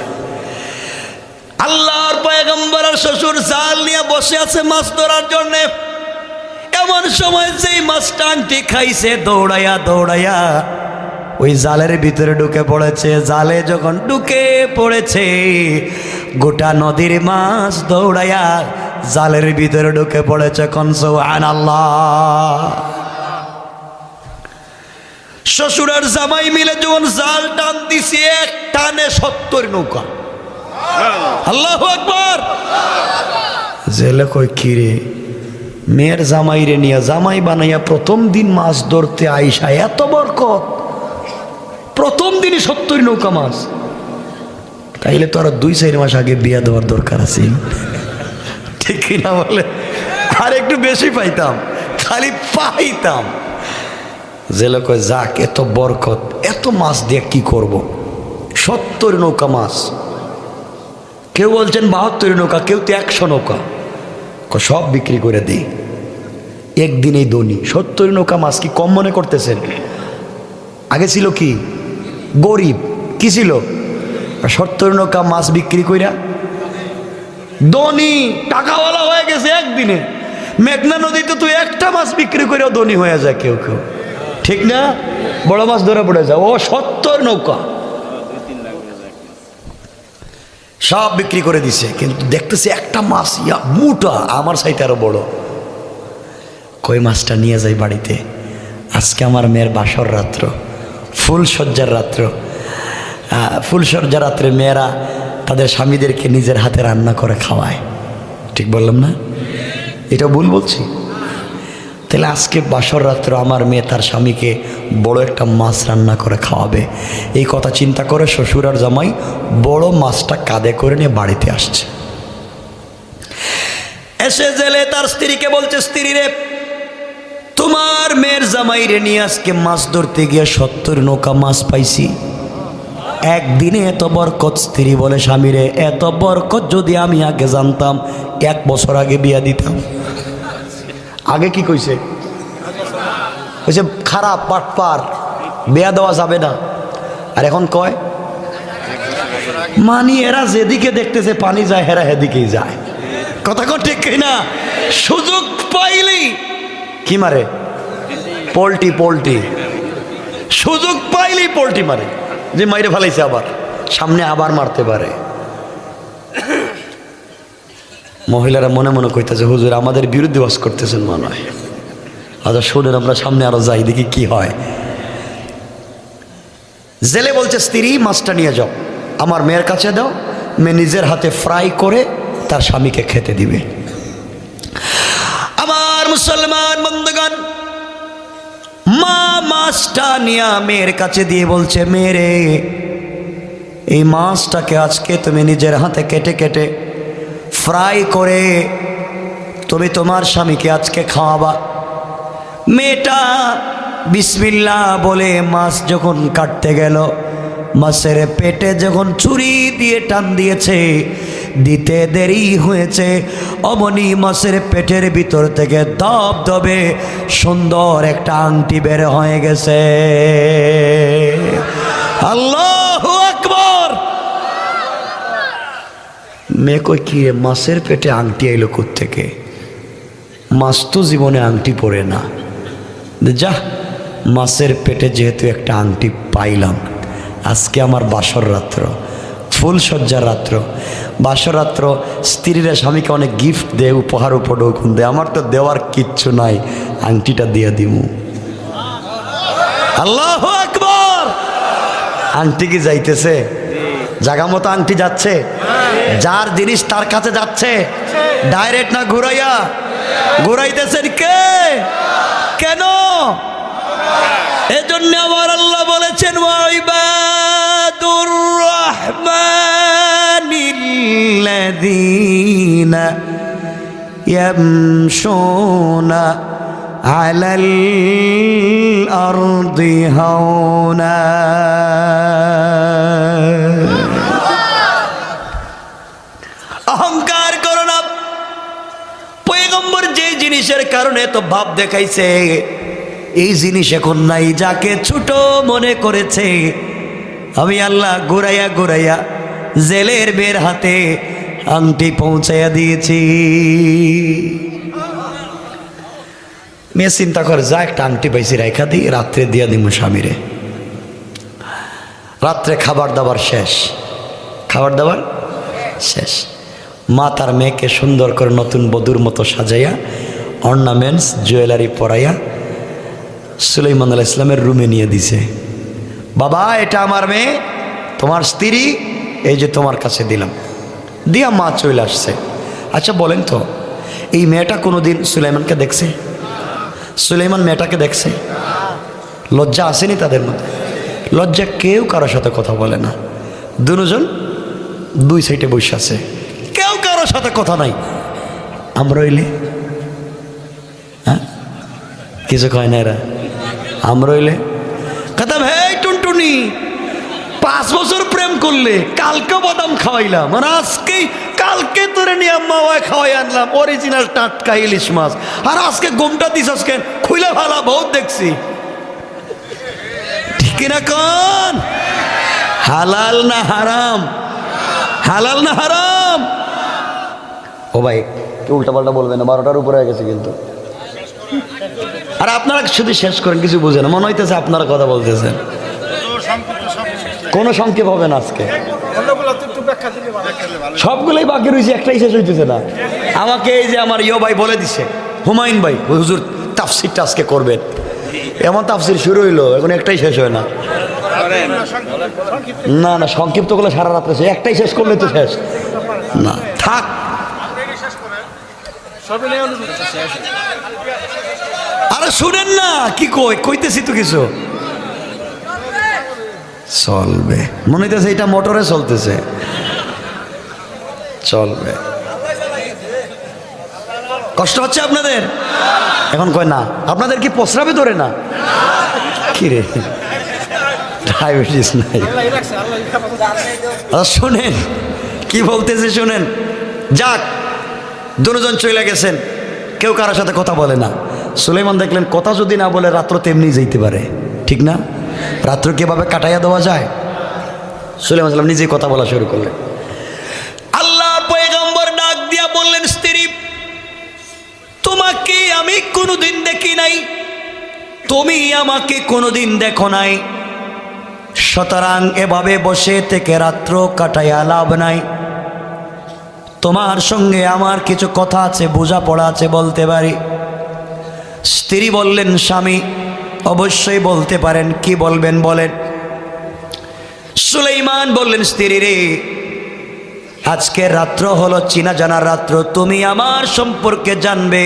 S1: আল্লাহর পয়গম্বরের শ্বশুর জাল নিয়ে বসে আছে মাছ ধরার জন্য। এমন সময় যেই মাছটা আংটি খাইছে, দৌড়াইয়া দৌড়াইয়া ওই জালের ভিতরে ঢুকে পড়েছে। জালে যখন ঢুকে পড়েছে, গোটা নদীর মাছ দৌড়াইয়া জালের ভিতরে ঢুকে পড়েছে। কোন সুবহানাল্লাহ। শ্বশুর আর জামাই মিলে যখন জাল টান দিছে, এক টানে 70 নৌকা। আল্লাহু আকবার। জেলে কই কিরে, মেয়ের জামাইরে নিয়ে জামাই বানাইয়া প্রথম দিন মাছ ধরতে আইসা এত বরকত, প্রথম দিনই 70 নৌকা মাছ। তাইলে তো আরো 2-4 মাস আগে বিয়া দেওয়ার দরকার আছে, ঠিক কিনা বলে? আর একটু বেশি পাইতাম, খালি পাইতাম। জেলে কয় যাক, এত বরকত, এত মাছ দিয়ে কি করব? 70 নৌকা মাছ। কেউ বলছেন 72 নৌকা, কেউ তো 100 নৌকা। সব বিক্রি করে দিই, একদিনেই ধনী। 70 নৌকা মাছ কি কম মনে করতেছেন? আগে ছিল কি গরিব, কি ছিল? 70 নৌকা মাছ বিক্রি কইরা ধনী, টাকাওয়ালা হয়ে গেছে একদিনে। মেঘনা নদীতে তো একটা মাছ বিক্রি করেও ধনী হয়ে যায় কেউ কেউ, ঠিক না? বড় মাছ ধরে পড়ে যায়। ও 70 নৌকা সব বিক্রি করে দিছে, কিন্তু দেখতেছে একটা মাছ ইয়া মোটা, আমার সাইতে আরো বড়। কই মাছটা নিয়ে যাই বাড়িতে, আজকে আমার মেয়ের বাসর রাত্র, ফুলসজ্জার রাত্র। ফুলসজ্জার রাত্রে মেয়েরা তাদের স্বামীদেরকে নিজের হাতে রান্না করে খাওয়ায়, ঠিক বললাম না? এটা ভুল বলছি? তাহলে আজকে বাসর রাত্র আমার মেয়ে তার স্বামীকে বড় একটা মাছ রান্না করে খাওয়াবে, এই কথা চিন্তা করে শ্বশুর আর জামাই বড় মাছটা কাঁধে করে নিয়ে বাড়িতে আসছে। এসে জেলে তার স্ত্রীকে বলছে, স্ত্রী রে, তোমার মেয়ের জামাইরে নিয়ে আজকে মাছ ধরতে গিয়ে 70 নৌকা মাছ পাইছি, একদিনে এত বরকত। স্ত্রী বলে, স্বামীরে, এত বরকত যদি আমি আগে জানতাম 1 বছর আগে বিয়া দিতাম। আগে কি কইছে? কইছে খারাপ, পাটপার, বিয়া দেওয়া যাবে না। আর এখন কয় মানি, এরা যেদিকে দেখতেছে পানি যায়, হেরা হেদিকেই যায়। কথা কন ঠিক কিনা? সুযোগ পাইলেই কি মারে? Poultry, poultry. সুযোগ পাইলেই পোল্টি মারে, যে মাইরে ফেলাইছে, আবার সামনে আবার মারতে পারে। মহিলারা মনে মনে কইতেছে, হুজুর আমাদের বিরুদ্ধে ওয়াজ করতেছেন মনে হয়। আচ্ছা শোনেন, আমরা সামনে আরো যাই, দেখি কি হয়। জেলে বলছে, স্ত্রী মাছটা নিয়ে যাও, আমার মেয়ের কাছে দাও, মেয়ে নিজের হাতে ফ্রাই করে তার স্বামীকে খেতে দিবে। আমার মুসলমান বন্ধুগণ, মা মাছটা নিয়ে মেয়ের কাছে দিয়ে বলছে, মেয়েরে, এই মাছটাকে আজকে তুমি নিজের হাতে কেটে কেটে ফ্রাই করে তুমি তোমার স্বামীকে আজকে খাওয়াবা। মেয়েটা বিসমিল্লাহ বলে মাছ যখন কাটতে গেল, মাছের পেটে যখন ছুরি দিয়ে টান দিয়েছে, দিতে দেরি হয়েছে, অমনি মাছের পেটের ভিতর থেকে ধবধবে সুন্দর একটা আংটি বের হয়ে গেছে। আল্লাহু আকবার। মেয়ে কই কি মাছের পেটে আংটি এলো কোত্থেকে? মাছ তো জীবনে আংটি পরে না। যা, মাছের পেটে যেহেতু একটা আংটি পাইলাম, আজকে আমার বাসর রাত্র, ফুলসজ্জার রাত্র। বাসর রাত্র স্ত্রীরা স্বামীকে অনেক গিফট দেয়, উপহার উপঢৌকন দেয়। আমার তো দেওয়ার কিচ্ছু নাই, আংটিটা দিয়ে দিমু। আল্লাহু আকবার। আংটি কি যাইতেছে? জাগা মতো আংটি যাচ্ছে? যার জিনিস তার কাছে যাচ্ছে, ডাইরেক্ট না ঘুরাইয়া? ঘুরাইতেছেন কে? কেন? এজন্য আমার আল্লাহ বলেছেন ওয়াইবাদুর রহমানিল্লাযীনা ইয়ামশুনা আলাল আরদি হাওনা। অহংকার করো না। পয়গম্বর যে জিনিসের কারণে তো ভাব দেখাইছে, এই জিনিস এখন নাই। যাকে ছোট মনে করেছে, আমি আল্লাহ ঘুরাইয়া ঘুরাইয়া জেলের বের হাতে আংটি পৌঁছাইয়া দিয়েছি। মেয়ে চিন্তা করে, যা একটা আংটি পাইছি রাইখা দিই, রাত্রে দিয়া দিব স্বামীরে। রাত্রে খাবার দাবার শেষ, খাবার দাবার শেষ। মা তার মেয়েকে সুন্দর করে নতুন বধূর মতো সাজাইয়া, অর্নামেন্টস জুয়েলারি পরাইয়া সুলাইমান আলাইহিস সালামের রুমে নিয়ে দিছে। বাবা, এটা আমার মেয়ে, তোমার স্ত্রী, এই যে তোমার কাছে দিলাম। দিয়া মা চলে আসছে। আচ্ছা বলেন তো, এই মেয়েটা কোনোদিন সুলাইমানকে দেখছে? সুলাইমান মেয়েটাকে দেখছে? লজ্জা আসেনি তাদের মধ্যে? লজ্জা কেউ কারোর সাথে কথা বলে না। দুজন দুই সাইডে বসে আছে, কেউ কারোর সাথে কথা নাই। আমরা হইলে হ্যাঁ কিছু কয় না এরা। আমরা হইলে কথা, ভাই টুনটুনি 5 বছর প্রেম করলে, কালকে বাদাম খাওয়াইলাম, আর আজকেই কালকে তোরে নিয়ে মাওয়া খাওয়াই আনলাম অরিজিনাল টাটকা ইলিশ মাছ, আর আজকে গোমটা দিস আজকে খুইলে ভালা বহুত দেখছি। ঠিক না কোন? হালাল না হারাম? হালাল না হারাম? ও ভাই উল্টা পাল্টা বলবেন না, 12টার উপরে হয়ে গেছে কিন্তু। আর আপনারা শুধু শেষ করেন, কিছু বুঝেন, মনে হইতেছে আপনারা কথা বলতেছেন। কোনো সংক্ষেপ হবে না আজকে, সবগুলোই বাকি রয়েছে, একটাই শেষ হইতেছে না। আমাকে এই যে আমার ভাই বলে দিছে, হুমায়ুন ভাই হুজুর তাফসিরটা আজকে করবেন। এমন তাফসির শুরু হইলো, এখন একটাই শেষ হয় না। না না, সংক্ষিপ্ত করলে সারা রাত্রে শেষ, একটাই শেষ করলে তো শেষ না। থাক, আরে শুনেন না কি কইতেছি তো কিছু। চলবে মনে হইতেছে এটা মোটরে চলতেছে, চলবে। কষ্ট হচ্ছে আপনাদের? এখন কয় না, আপনাদের কি প্রস্রাবে ধরে না? কি রে, ডায়াবেটিস নাই? শুনেন কি বলতেছে, শুনেন। যাক, দুজন চলে গেছেন, কেউ কারোর সাথে কথা বলে না। সুলাইমান দেখলেন কথা যদি না বলে রাত্র তেমনি যেতে পারে, ঠিক না? রাত্র কিভাবে কাটাইয়া দেওয়া যায়? সুলাইমান সাল্লাম নিজেই কথা বলা শুরু করলেন। আল্লাহ পয়গম্বর ডাক দিয়া বললেন, স্ত্রী, তোমাকে আমি কোনোদিন দেখি নাই, তুমি আমাকে কোনোদিন দেখো নাই, সুতরাং এভাবে বসে থেকে রাত্র কাটাইয়া লাভ নাই। তোমার সঙ্গে আমার কিছু কথা আছে, বোঝাপড়া আছে, বলতে পারি। স্ত্রী বললেন, স্বামী অবশ্যই বলতে পারেন, কি বলবেন বলেন। সুলাইমান বললেন, স্ত্রী রে, আজকের রাত্র হলো চিনা জানার রাত্র, তুমি আমার সম্পর্কে জানবে,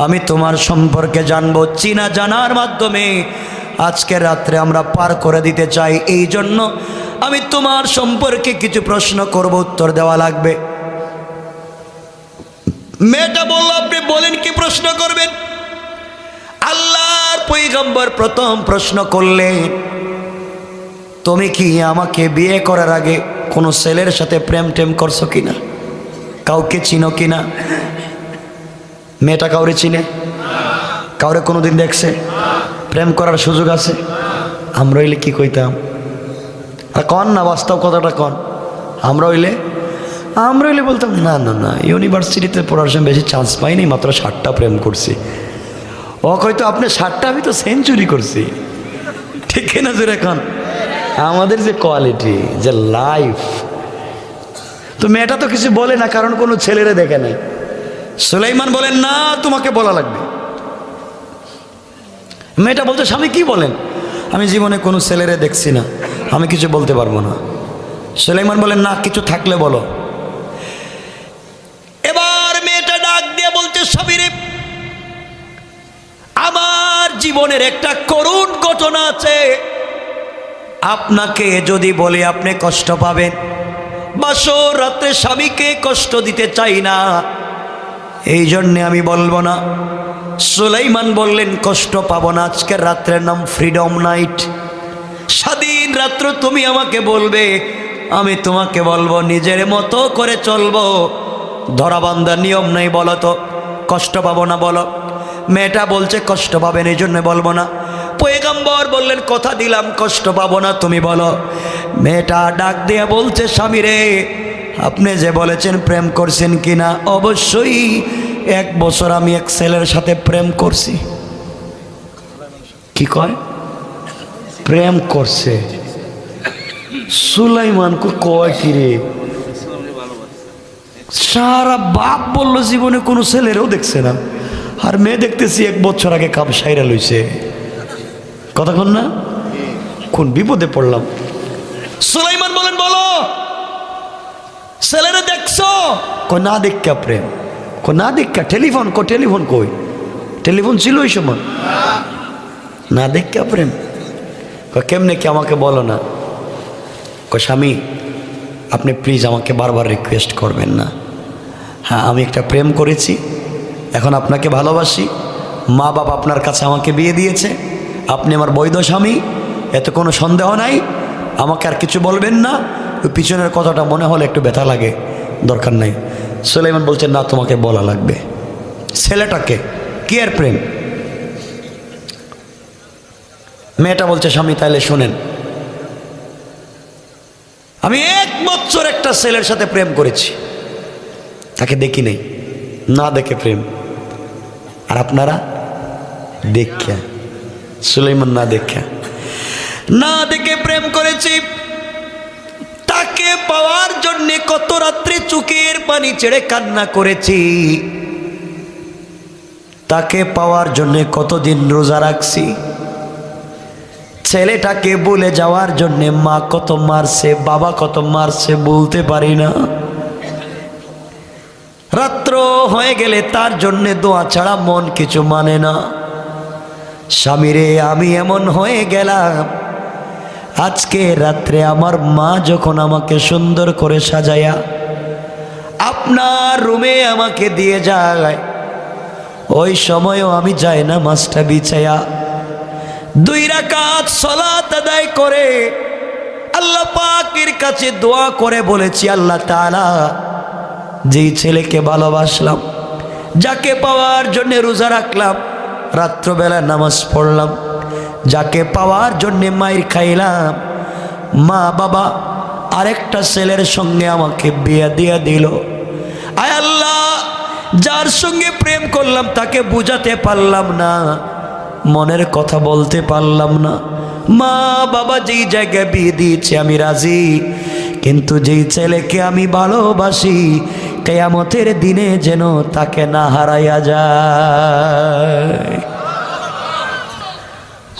S1: আমি তোমার সম্পর্কে জানবো। চিনা জানার মাধ্যমে আজকের রাত্রে আমরা পার করে দিতে চাই, এই জন্য আমি তোমার সম্পর্কে কিছু প্রশ্ন করব, উত্তর দেওয়া লাগবে। মেয়েটা বলল, আপনি বলেন কি প্রশ্ন করবেন। আল্লাহর পয়গম্বর প্রথম প্রশ্ন করলেন, তুমি কি আমাকে বিয়ে করার আগে কোনো ছেলের সাথে প্রেম টেম করছো কিনা? কাউকে চিনো কিনা? মেয়েটা কাউরে চিনে? কাউরে কোনো দিন দেখছে? প্রেম করার সুযোগ আছে? আমরা হইলে কি কইতাম? আর কন না, বাস্তব কথাটা কন। আমরা হইলে বলতাম না না না, ইউনিভার্সিটিতে পড়ার সময় বেশি চান্স পাইনি, মাত্র 60টা প্রেম করছি। ও হয়তো আপনি 60টা, আমি তো সেঞ্চুরি করছি। ঠিক না জোরে এখন? আমাদের যে কোয়ালিটি, যে লাইফ। তো মেয়েটা তো কিছু বলে না, কারণ কোনো ছেলেরে দেখে নাই। সুলাইমান বলেন না, তোমাকে বলা লাগবে। মেয়েটা বলছে স্বামী কি বলেন? আমি জীবনে কোনো ছেলেরে দেখছি না, আমি কিছু বলতে পারবো না। সুলাইমান বলেন না, কিছু থাকলে বলো। এবার মেয়েটা ডাক দিয়ে বলছে স্বামী রে, আমার জীবনের একটা করুণ ঘটনা আছে, আপনাকে যদি বলি আপনি কষ্ট পাবেন। বাসর রাত্রে স্বামীকে কষ্ট দিতে চাই না, এই জন্যে আমি বলবো না। সুলাইমান বললেন কষ্ট পাবো না, আজকের রাত্রের নাম ফ্রিডম নাইট, স্বাধীন রাত্র। তুমি আমাকে বলবে, আমি তোমাকে বলবো, নিজের মতো করে চলবো, ধরাবান্ধার নিয়ম নেই। বলো তো কষ্ট পাবো না বলো। মেয়েটা বলছে কষ্ট পাবেন, এই জন্য বলবো না। পয়গম্বর বললেন কথা দিলাম কষ্ট পাবো না, তুমি বলো। মেয়েটা ডাক দিয়ে বলছে স্বামী রে, আপনি যে বলেছেন প্রেম করছেন কিনা? অবশ্যই 1 বছর আমি এক ছেলের সাথে প্রেম করছি। কি কয়? প্রেম করছে। সুলাইমান কয় কি রে? সারা বাপ বললো জীবনে কোনো ছেলেরও দেখছে না, আর মেয়ে দেখতেছি 1 বছর আগে কাম সাইরা লইছে। কতক্ষণ না, কোন বিপদে পড়লাম। সুলাইমান বলেন বলো, ছেলেরা দেখছো? কই না দেখা প্রেম। কই না দেখা। টেলিফোন টেলিফোন কই? টেলিফোন ছিল ওই সময়? না দেখা প্রেম। কেমনে কি আমাকে বলো না। কই স্বামী আপনি প্লিজ আমাকে বারবার রিকোয়েস্ট করবেন না। হ্যাঁ আমি একটা প্রেম করেছি, এখন আপনাকে ভালোবাসি, মা বাবা আপনার কাছে আমাকে বিয়ে দিয়েছে, আপনি আমার বৈধ স্বামী, এতে কোনো সন্দেহ নাই, আমাকে আর কিছু বলবেন না। ওই পিছনের কথাটা মনে হলে একটু ব্যথা লাগে, দরকার নাই। সুলাইমান বলছেন না, তোমাকে বলা লাগবে। ছেলেটাকে কি আর প্রেম? মেয়েটা বলছে স্বামী তাইলে শোনেন, আমি 1 বছর একটা ছেলের সাথে প্রেম করেছি, তাকে দেখি নাই, না দেখে প্রেম। আর আপনারা দেখা? সুলাইমান না দেখে প্রেম করেছি। তাকে পাওয়ার জন্য কত রাত্রে চোখের পানি ছেড়ে কান্না করেছি, তাকে পাওয়ার জন্য কতদিন রোজা রাখছি, ছেলেটাকে ভুলে যাওয়ার জন্য মা কত মারছে, বাবা কত মারছে বলতে পারি না। রাত্র হয়ে গেলে তার জন্য দোয়া ছাড়া মন কিছু মানে না। স্বামীরে আমি এমন হয়ে গেলাম, আজকে রাত্রে আমার মা যখন আমাকে সুন্দর করে সাজায়া আপনার রুমে আমাকে দিয়ে যায়, ওই সময়ও আমি যাই না মাছটা বিছায়া 2 রাকাত সালাত আদায় করে আল্লাহ পাকের কাছে দোয়া করে বলেছি, আল্লাহ তাআলা যেই ছেলেকে ভালোবাসলাম, যাকে পাওয়ার জন্য রোজা রাখলাম, রাত্রবেলা নামাজ পড়লাম, যাকে পাওয়ার জন্য মাইর খাইলাম, মা বাবা আরেকটা ছেলের সঙ্গে আমাকে বিয়ে দিয়ে দিল। আয় আল্লাহ, যার সঙ্গে প্রেম করলাম তাকে বুঝাতে পারলাম না, মনের কথা বলতে পারলাম না। মা বাবা যেই জায়গায় বিয়ে দিয়েছে আমি রাজি, কিন্তু যেই ছেলেকে আমি ভালোবাসি কিয়ামতের দিনে যেন তাকে না হারাইয়া যায়।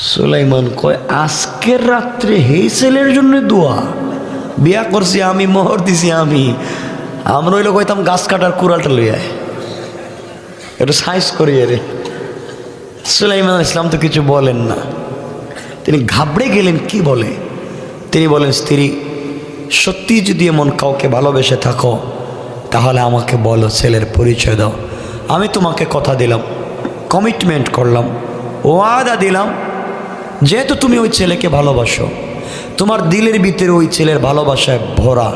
S1: সুলাইমান কয় আজকের রাত্রে এই ছেলের জন্য দোয়া? বিয়া করছি আমি, মোহর দিছি আমি, আমরা হইলে কইতাম গাছ কাটার কুড়ালটা লইয়া একটু সাইজ করিয়ে রে। সুলাইমান ইসলাম তো কিছু বলেন না, তিনি ঘাবড়ে গেলেন। কি বলে? তিনি বলেন স্ত্রী সত্যি যদি এমন কাউকে ভালোবেসে থাকো তাহলে আমাকে বলো, ছেলের পরিচয় দাও, আমি তোমাকে কথা দিলাম, কমিটমেন্ট করলাম, ওয়াদা দিলাম, যেহেতু তুমি ওই ছেলেকে ভালোবাসো, তোমার দিলের ভিতরে ওই ছেলের ভালোবাসায় ভরা,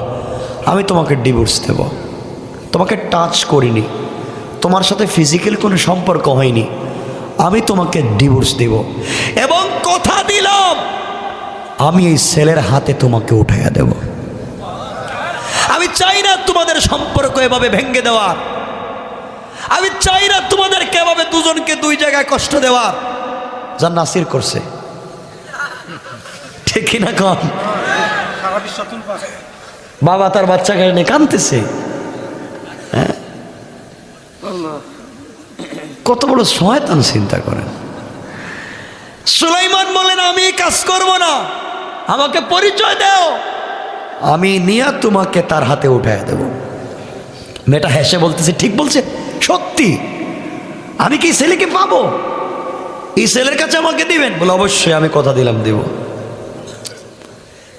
S1: আমি তোমাকে ডিভোর্স দেব, তোমাকে টাচ করিনি, তোমার সাথে ফিজিক্যাল কোনো সম্পর্ক হয়নি, আমি তোমাকে ডিভোর্স দেব এবং কথা দিলাম আমি এই ছেলের হাতে তোমাকে উঠাইয়া দেব। আমি চাই না তোমাদের সম্পর্ক এভাবে ভেঙে দেওয়ার, আমি চাই না তোমাদেরকে এভাবে দুজনকে দুই জায়গায় কষ্ট দেওয়ার, যা নাসির করছে। ঠিক কিনা কন? বাবা তার বাচ্চাকে নিয়ে কাঁদতেছে, হ্যাঁ, কত বড় শয়তান চিন্তা করেন। সুলাইমান বলেন আমি কাজ করব না, আমাকে পরিচয় দাও, আমি নিয়ে তোমাকে তার হাতে উঠায় দেব। মেয়েটা হেসে বলতেছে ঠিক বলছে, সত্যি আমি কি ছেলেকে পাবো? এই ছেলের কাছে আমাকে দিবেন? বলে অবশ্যই, আমি কথা দিলাম দেব,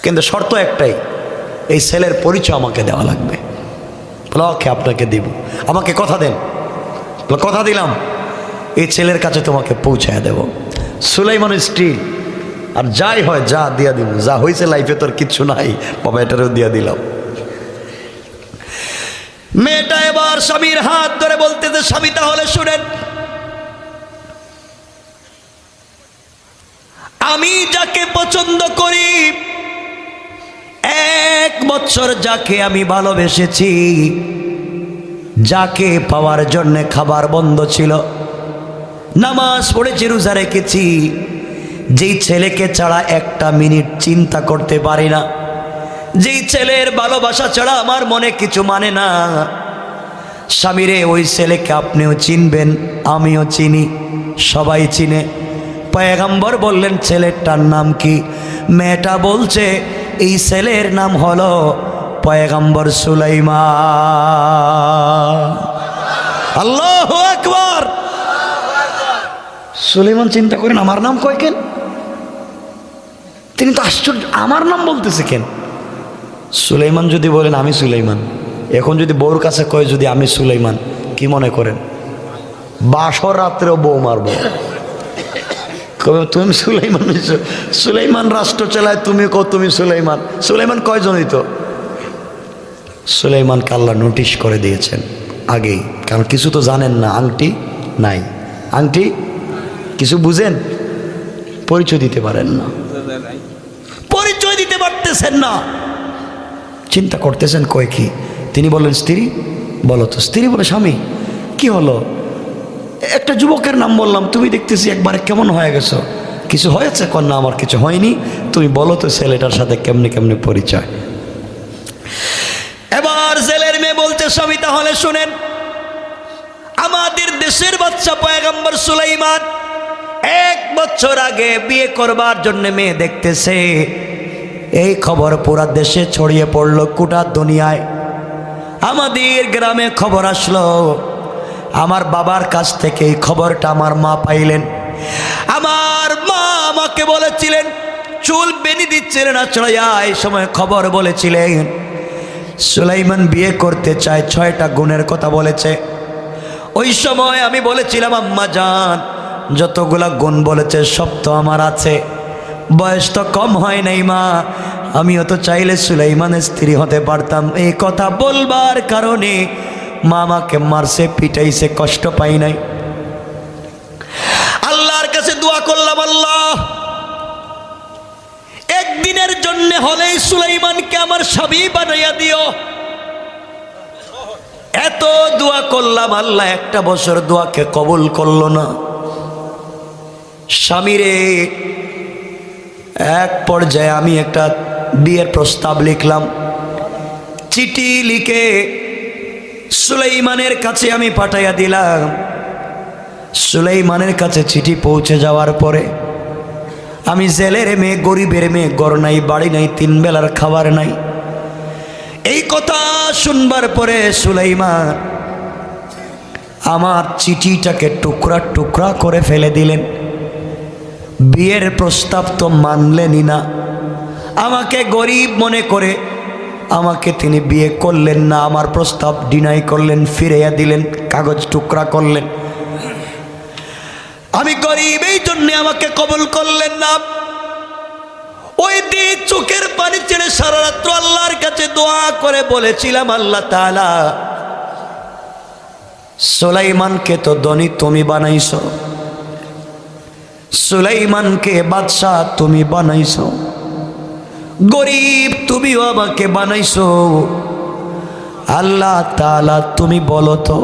S1: কিন্তু শর্ত একটাই, এই ছেলের পরিচয় আমাকে দেওয়া লাগবে। বলে ওকে, আপনাকে দিব, আমাকে কথা দেন। বলে কথা দিলাম, এই ছেলের কাছে তোমাকে পৌঁছায় দেব। সুলাইমানের স্ত্রী, আর যাই হয় যা দিয়া দিব, যা হয়েছে লাইফে তোর কিচ্ছু নাই বাবা, এটারও দিয়া দিলাম। মেয়েটা এবার স্বামীর হাত ধরে বলতেছে স্বামী তাহলে শুনেন, আমি যাকে পছন্দ করি, 1 বছর যাকে আমি ভালোবেসেছি, যাকে পাওয়ার জন্য খাবার বন্ধ ছিল, নামাজ পড়েছি, রোজা রেখেছি, যেই ছেলেকে ছাড়া একটা মিনিট চিন্তা করতে পারি না, যেই ছেলের ভালোবাসা ছাড়া আমার মনে কিছু মানে না, স্বামীরে ওই ছেলেকে আপনিও চিনবেন, আমিও চিনি, সবাই চিনে। পয়গম্বর বললেন ছেলেটার নাম কি? মেয়েটা বলছে এই ছেলের নাম হলো পয়গম্বর সুলাইমান। আল্লাহু আকবার। সুলাইমান চিন্তা করেন আমার নাম কয় কেন? তিনি তো আশ্চর্য, আমার নাম বলতেছে কেন? সুলাইমান যদি বলেন আমি সুলাইমান, এখন যদি বউর কাছে কয় যদি আমি সুলাইমান, কি মনে করেন? বাসর রাত্রেও বউ মারবো, কবে তুমি সুলাইমান? সুলাইমান রাষ্ট্র চালায়, তুমি কো তুমি সুলাইমান। সুলাইমান কয়জনই তো? সুলাইমানকে আল্লাহ নোটিশ করে দিয়েছেন আগেই, কারণ কিছু তো জানেন না, আংটি নাই, আংটি কিছু বুঝেন, পরিচয় দিতে পারেন না, পরিচয় দিতে পারতেছেন না, চিন্তা করতেছেন কয় কি? তিনি বললেন স্ত্রী। বলো তো। স্ত্রী বলে স্বামী কি হলো? একটা যুবকের নাম বললাম, তুমি দেখতেছি একবারে কেমন হয়ে গেছো, কিছু হয়েছে? কন্যা আমার কিছু হয়নি, তুমি বলো তো ছেলেটার সাথে কেমনে কেমনে পরিচয়। এবার জেলের মেয়ে বলতে স্বামী তাহলে শুনেন, আমাদের দেশের বাচ্চা পয়গম্বর সুলাইমান 1 বছর আগে বিয়ে করবার জন্য মেয়ে দেখতেছে, এই খবর পুরা দেশে ছড়িয়ে পড়লো, গোটা দুনিয়ায়। আমাদের গ্রামে খবর আসলো, আমার বাবার কাছ থেকে এই খবরটা আমার মা পাইলেন। আমার মা আমাকে বলেছিলেন, চুল বেনি দিচ্ছিলেন না চড়াইয়া, এই সময় খবর বলেছিলেন সুলাইমান বিয়ে করতে চায়, 6টা গুণের কথা বলেছে। ওই সময় আমি বলেছিলাম আম্মা জান, যতগুলা গুণ বলেছে সব তো আমার আছে, বয়স তো কম হয় নাই মা, আমিও তো চাইলে সুলাইমানের স্ত্রী হতে পারতাম। এই কথা বলবার কারণে মা আমাকে মারছে, পিটাইছে, কষ্ট পাই নাই। আল্লাহর কাছে দোয়া করলাম, আল্লাহ একদিনের জন্য হলেই সুলাইমানকে আমার স্বামী বানাইয়া দিও। এত দোয়া করলাম, আল্লাহ 1টা বছর দোয়াকে কবুল করলো না। স্বামীরে এক পর্যায়ে আমি একটা বিয়ের প্রস্তাব লিখলাম, চিঠি লিখে সুলাইমানের কাছে আমি পাঠাইয়া দিলাম। সুলাইমানের কাছে চিঠি পৌঁছে যাওয়ার পরে আমি জেলের মেয়ে, গরিবের মেয়ে, ঘর নাই, বাড়ি নাই, 3 বেলার খাবার নাই। এই কথা শুনবার পরে সুলাইমান আমার চিঠিটাকে টুকরা টুকরা করে ফেলে দিলেন। বিয়ের প্রস্তাব তো মানলেনই না, আমাকে গরিব মনে করে আমাকে তিনি বিয়ে করলেন না, আমার প্রস্তাব ডিনাই করলেন, ফিরাইয়া দিলেন, কাগজ টুকরা করলেন। আমি গরিব এই জন্যে আমাকে কবুল করলেন না। ওই দিন চোখের পানি ছেড়ে সারা রাত্র আল্লাহর কাছে দোয়া করে বলেছিলাম, আল্লাহ তাআলা সুলাইমানকে তো ধনী তুমি বানাইছো, সুলাইমানকে বাদশাহ তুমি বানাইছো, গরিব তুমিও আমাকে বানাইছো। আল্লাহ তাআলা তুমি বলো তো,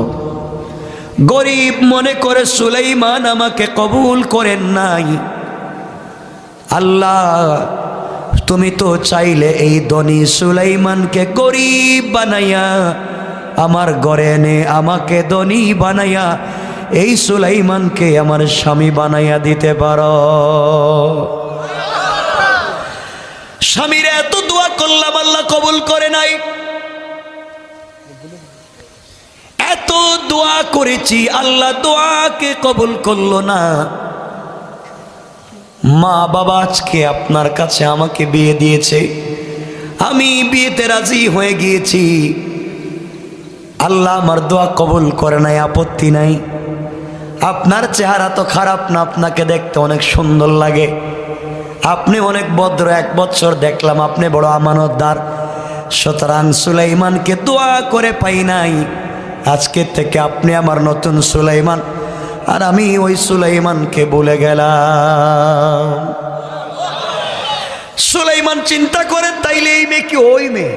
S1: গরিব মনে করে সুলাইমান আমাকে কবুল করেন নাই। আল্লাহ তুমি তো চাইলে এই ধনী সুলাইমানকে গরিব বানাইয়া আমার ঘরে এনে আমাকে ধনী বানাইয়া এই সুলাইমানকে আমার স্বামী বানাইয়া দিতে পারো। স্বামীর এত দোয়া করলাম, আল্লাহ কবুল করে নাই। এত দোয়া করেছি, আল্লাহ দোয়াকে কবুল করলো না। মা বাবা আজকে আপনার কাছে আমাকে বিয়ে দিয়েছে, আমি বিয়েতে রাজি হয়ে গিয়েছি, আল্লাহ আমার দোয়া কবুল করে নাই, আপত্তি নাই। আপনার চেহারা তো খারাপ না, আপনাকে দেখতে অনেক সুন্দর লাগে, আপনি অনেক ভদ্র, 1 বছর দেখলাম আপনি বড় আমানতদার, সুতরাং সুলাইমানকে দোয়া করে পাই নাই, আজকে থেকে আপনি আমার নতুন সুলাইমান, আর আমি ওই সুলাইমানকে ভুলে গেলাম। সুলাইমান চিন্তা করে, তাইলে এই মেয়ে কি ওই মেয়ে?